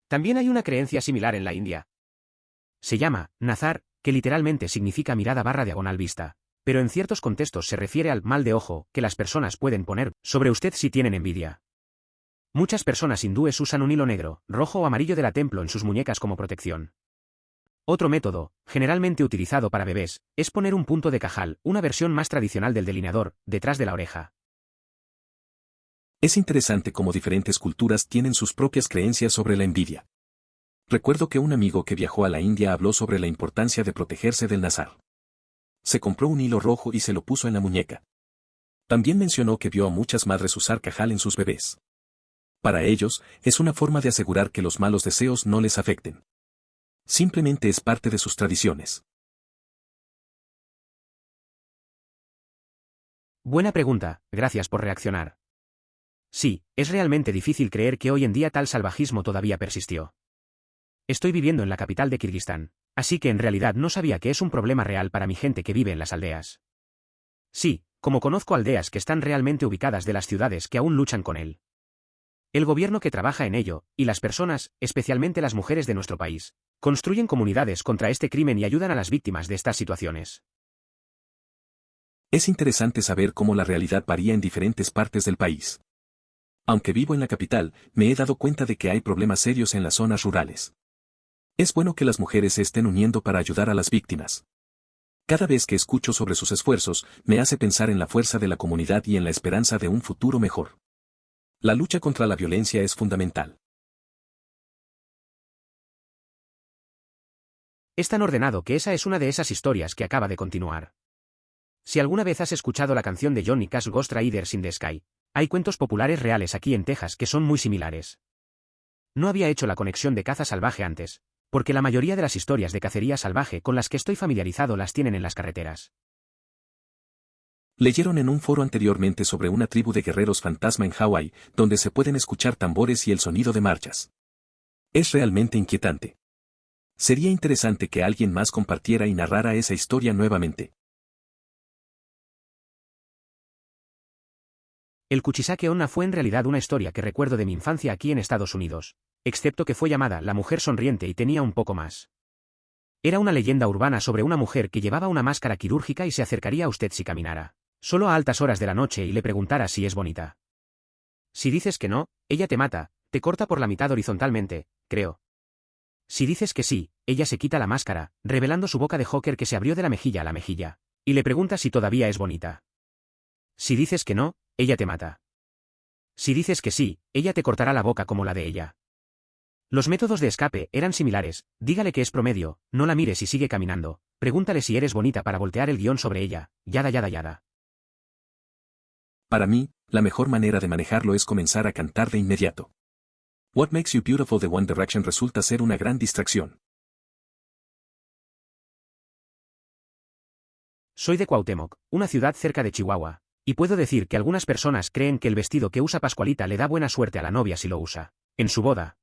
También hay una creencia similar en la India. Se llama nazar, que literalmente significa mirada barra diagonal vista, pero en ciertos contextos se refiere al mal de ojo que las personas pueden poner sobre usted si tienen envidia. Muchas personas hindúes usan un hilo negro, rojo o amarillo de la templo en sus muñecas como protección. Otro método, generalmente utilizado para bebés, es poner un punto de cajal, una versión más tradicional del delineador, detrás de la oreja. Es interesante cómo diferentes culturas tienen sus propias creencias sobre la envidia. Recuerdo que un amigo que viajó a la India habló sobre la importancia de protegerse del nazar. Se compró un hilo rojo y se lo puso en la muñeca. También mencionó que vio a muchas madres usar cajal en sus bebés. Para ellos, es una forma de asegurar que los malos deseos no les afecten. Simplemente es parte de sus tradiciones. Buena pregunta, gracias por reaccionar. Sí, es realmente difícil creer que hoy en día tal salvajismo todavía persistió. Estoy viviendo en la capital de Kirguistán, así que en realidad no sabía que es un problema real para mi gente que vive en las aldeas. Sí, como conozco aldeas que están realmente ubicadas de las ciudades que aún luchan con él. El gobierno que trabaja en ello, y las personas, especialmente las mujeres de nuestro país, construyen comunidades contra este crimen y ayudan a las víctimas de estas situaciones. Es interesante saber cómo la realidad varía en diferentes partes del país. Aunque vivo en la capital, me he dado cuenta de que hay problemas serios en las zonas rurales. Es bueno que las mujeres se estén uniendo para ayudar a las víctimas. Cada vez que escucho sobre sus esfuerzos, me hace pensar en la fuerza de la comunidad y en la esperanza de un futuro mejor. La lucha contra la violencia es fundamental. Es tan ordenado que esa es una de esas historias que acaba de continuar. Si alguna vez has escuchado la canción de Johnny Cash Ghost Riders in the Sky, hay cuentos populares reales aquí en Texas que son muy similares. No había hecho la conexión de caza salvaje antes, porque la mayoría de las historias de cacería salvaje con las que estoy familiarizado las tienen en las carreteras. Leyeron en un foro anteriormente sobre una tribu de guerreros fantasma en Hawái, donde se pueden escuchar tambores y el sonido de marchas. Es realmente inquietante. Sería interesante que alguien más compartiera y narrara esa historia nuevamente. El Kuchisake Onna fue en realidad una historia que recuerdo de mi infancia aquí en Estados Unidos, excepto que fue llamada La Mujer Sonriente y tenía un poco más. Era una leyenda urbana sobre una mujer que llevaba una máscara quirúrgica y se acercaría a usted si caminara, solo a altas horas de la noche y le preguntara si es bonita. Si dices que no, ella te mata, te corta por la mitad horizontalmente, creo. Si dices que sí, ella se quita la máscara, revelando su boca de Joker que se abrió de la mejilla a la mejilla, y le pregunta si todavía es bonita. Si dices que no, ella te mata. Si dices que sí, ella te cortará la boca como la de ella. Los métodos de escape eran similares, dígale que es promedio, no la mires y sigue caminando, pregúntale si eres bonita para voltear el guión sobre ella, yada yada yada. Para mí, la mejor manera de manejarlo es comenzar a cantar de inmediato. What Makes You Beautiful de One Direction resulta ser una gran distracción. Soy de Cuauhtémoc, una ciudad cerca de Chihuahua, y puedo decir que algunas personas creen que el vestido que usa Pascualita le da buena suerte a la novia si lo usa en su boda.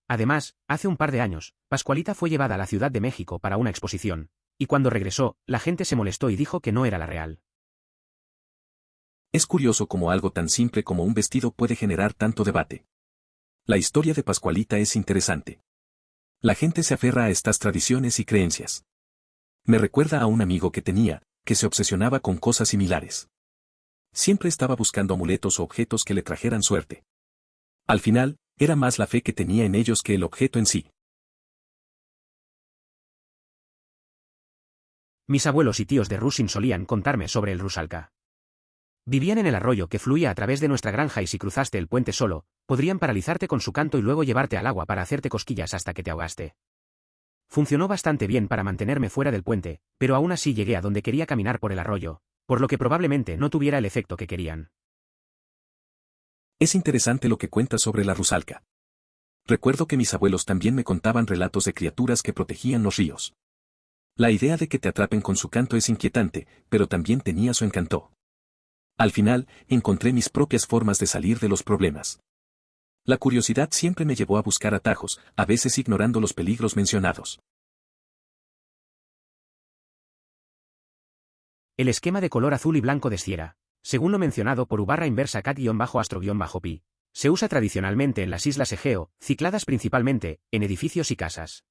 Además, hace un par de años, Pascualita fue llevada a la Ciudad de México para una exposición, y cuando regresó, la gente se molestó y dijo que no era la real. Es curioso cómo algo tan simple como un vestido puede generar tanto debate. La historia de Pascualita es interesante. La gente se aferra a estas tradiciones y creencias. Me recuerda a un amigo que tenía, que se obsesionaba con cosas similares. Siempre estaba buscando amuletos o objetos que le trajeran suerte. Al final, era más la fe que tenía en ellos que el objeto en sí. Mis abuelos y tíos de Rusin solían contarme sobre el Rusalka. Vivían en el arroyo que fluía a través de nuestra granja y si cruzaste el puente solo, podrían paralizarte con su canto y luego llevarte al agua para hacerte cosquillas hasta que te ahogaste. Funcionó bastante bien para mantenerme fuera del puente, pero aún así llegué a donde quería caminar por el arroyo, por lo que probablemente no tuviera el efecto que querían. Es interesante lo que cuentas sobre la Rusalka. Recuerdo que mis abuelos también me contaban relatos de criaturas que protegían los ríos. La idea de que te atrapen con su canto es inquietante, pero también tenía su encanto. Al final, encontré mis propias formas de salir de los problemas. La curiosidad siempre me llevó a buscar atajos, a veces ignorando los peligros mencionados. El esquema de color azul y blanco de Sierra, según lo mencionado por U/inversa cat-astro-pi, se usa tradicionalmente en las islas Egeo, cicladas principalmente, en edificios y casas.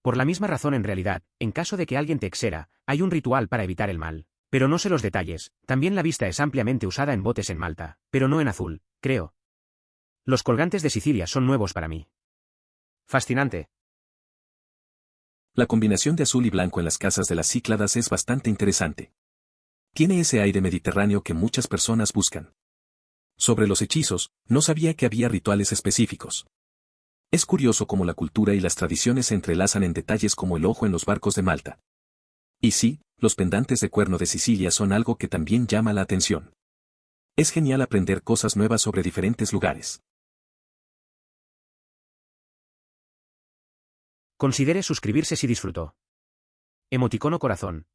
Por la misma razón en realidad, en caso de que alguien te exera, hay un ritual para evitar el mal. Pero no sé los detalles, también la vista es ampliamente usada en botes en Malta, pero no en azul, creo. Los colgantes de Sicilia son nuevos para mí. Fascinante. La combinación de azul y blanco en las casas de las Cícladas es bastante interesante. Tiene ese aire mediterráneo que muchas personas buscan. Sobre los hechizos, no sabía que había rituales específicos. Es curioso cómo la cultura y las tradiciones se entrelazan en detalles como el ojo en los barcos de Malta. Y sí, los pendantes de cuerno de Sicilia son algo que también llama la atención. Es genial aprender cosas nuevas sobre diferentes lugares. Considere suscribirse si disfrutó. Emoticono corazón.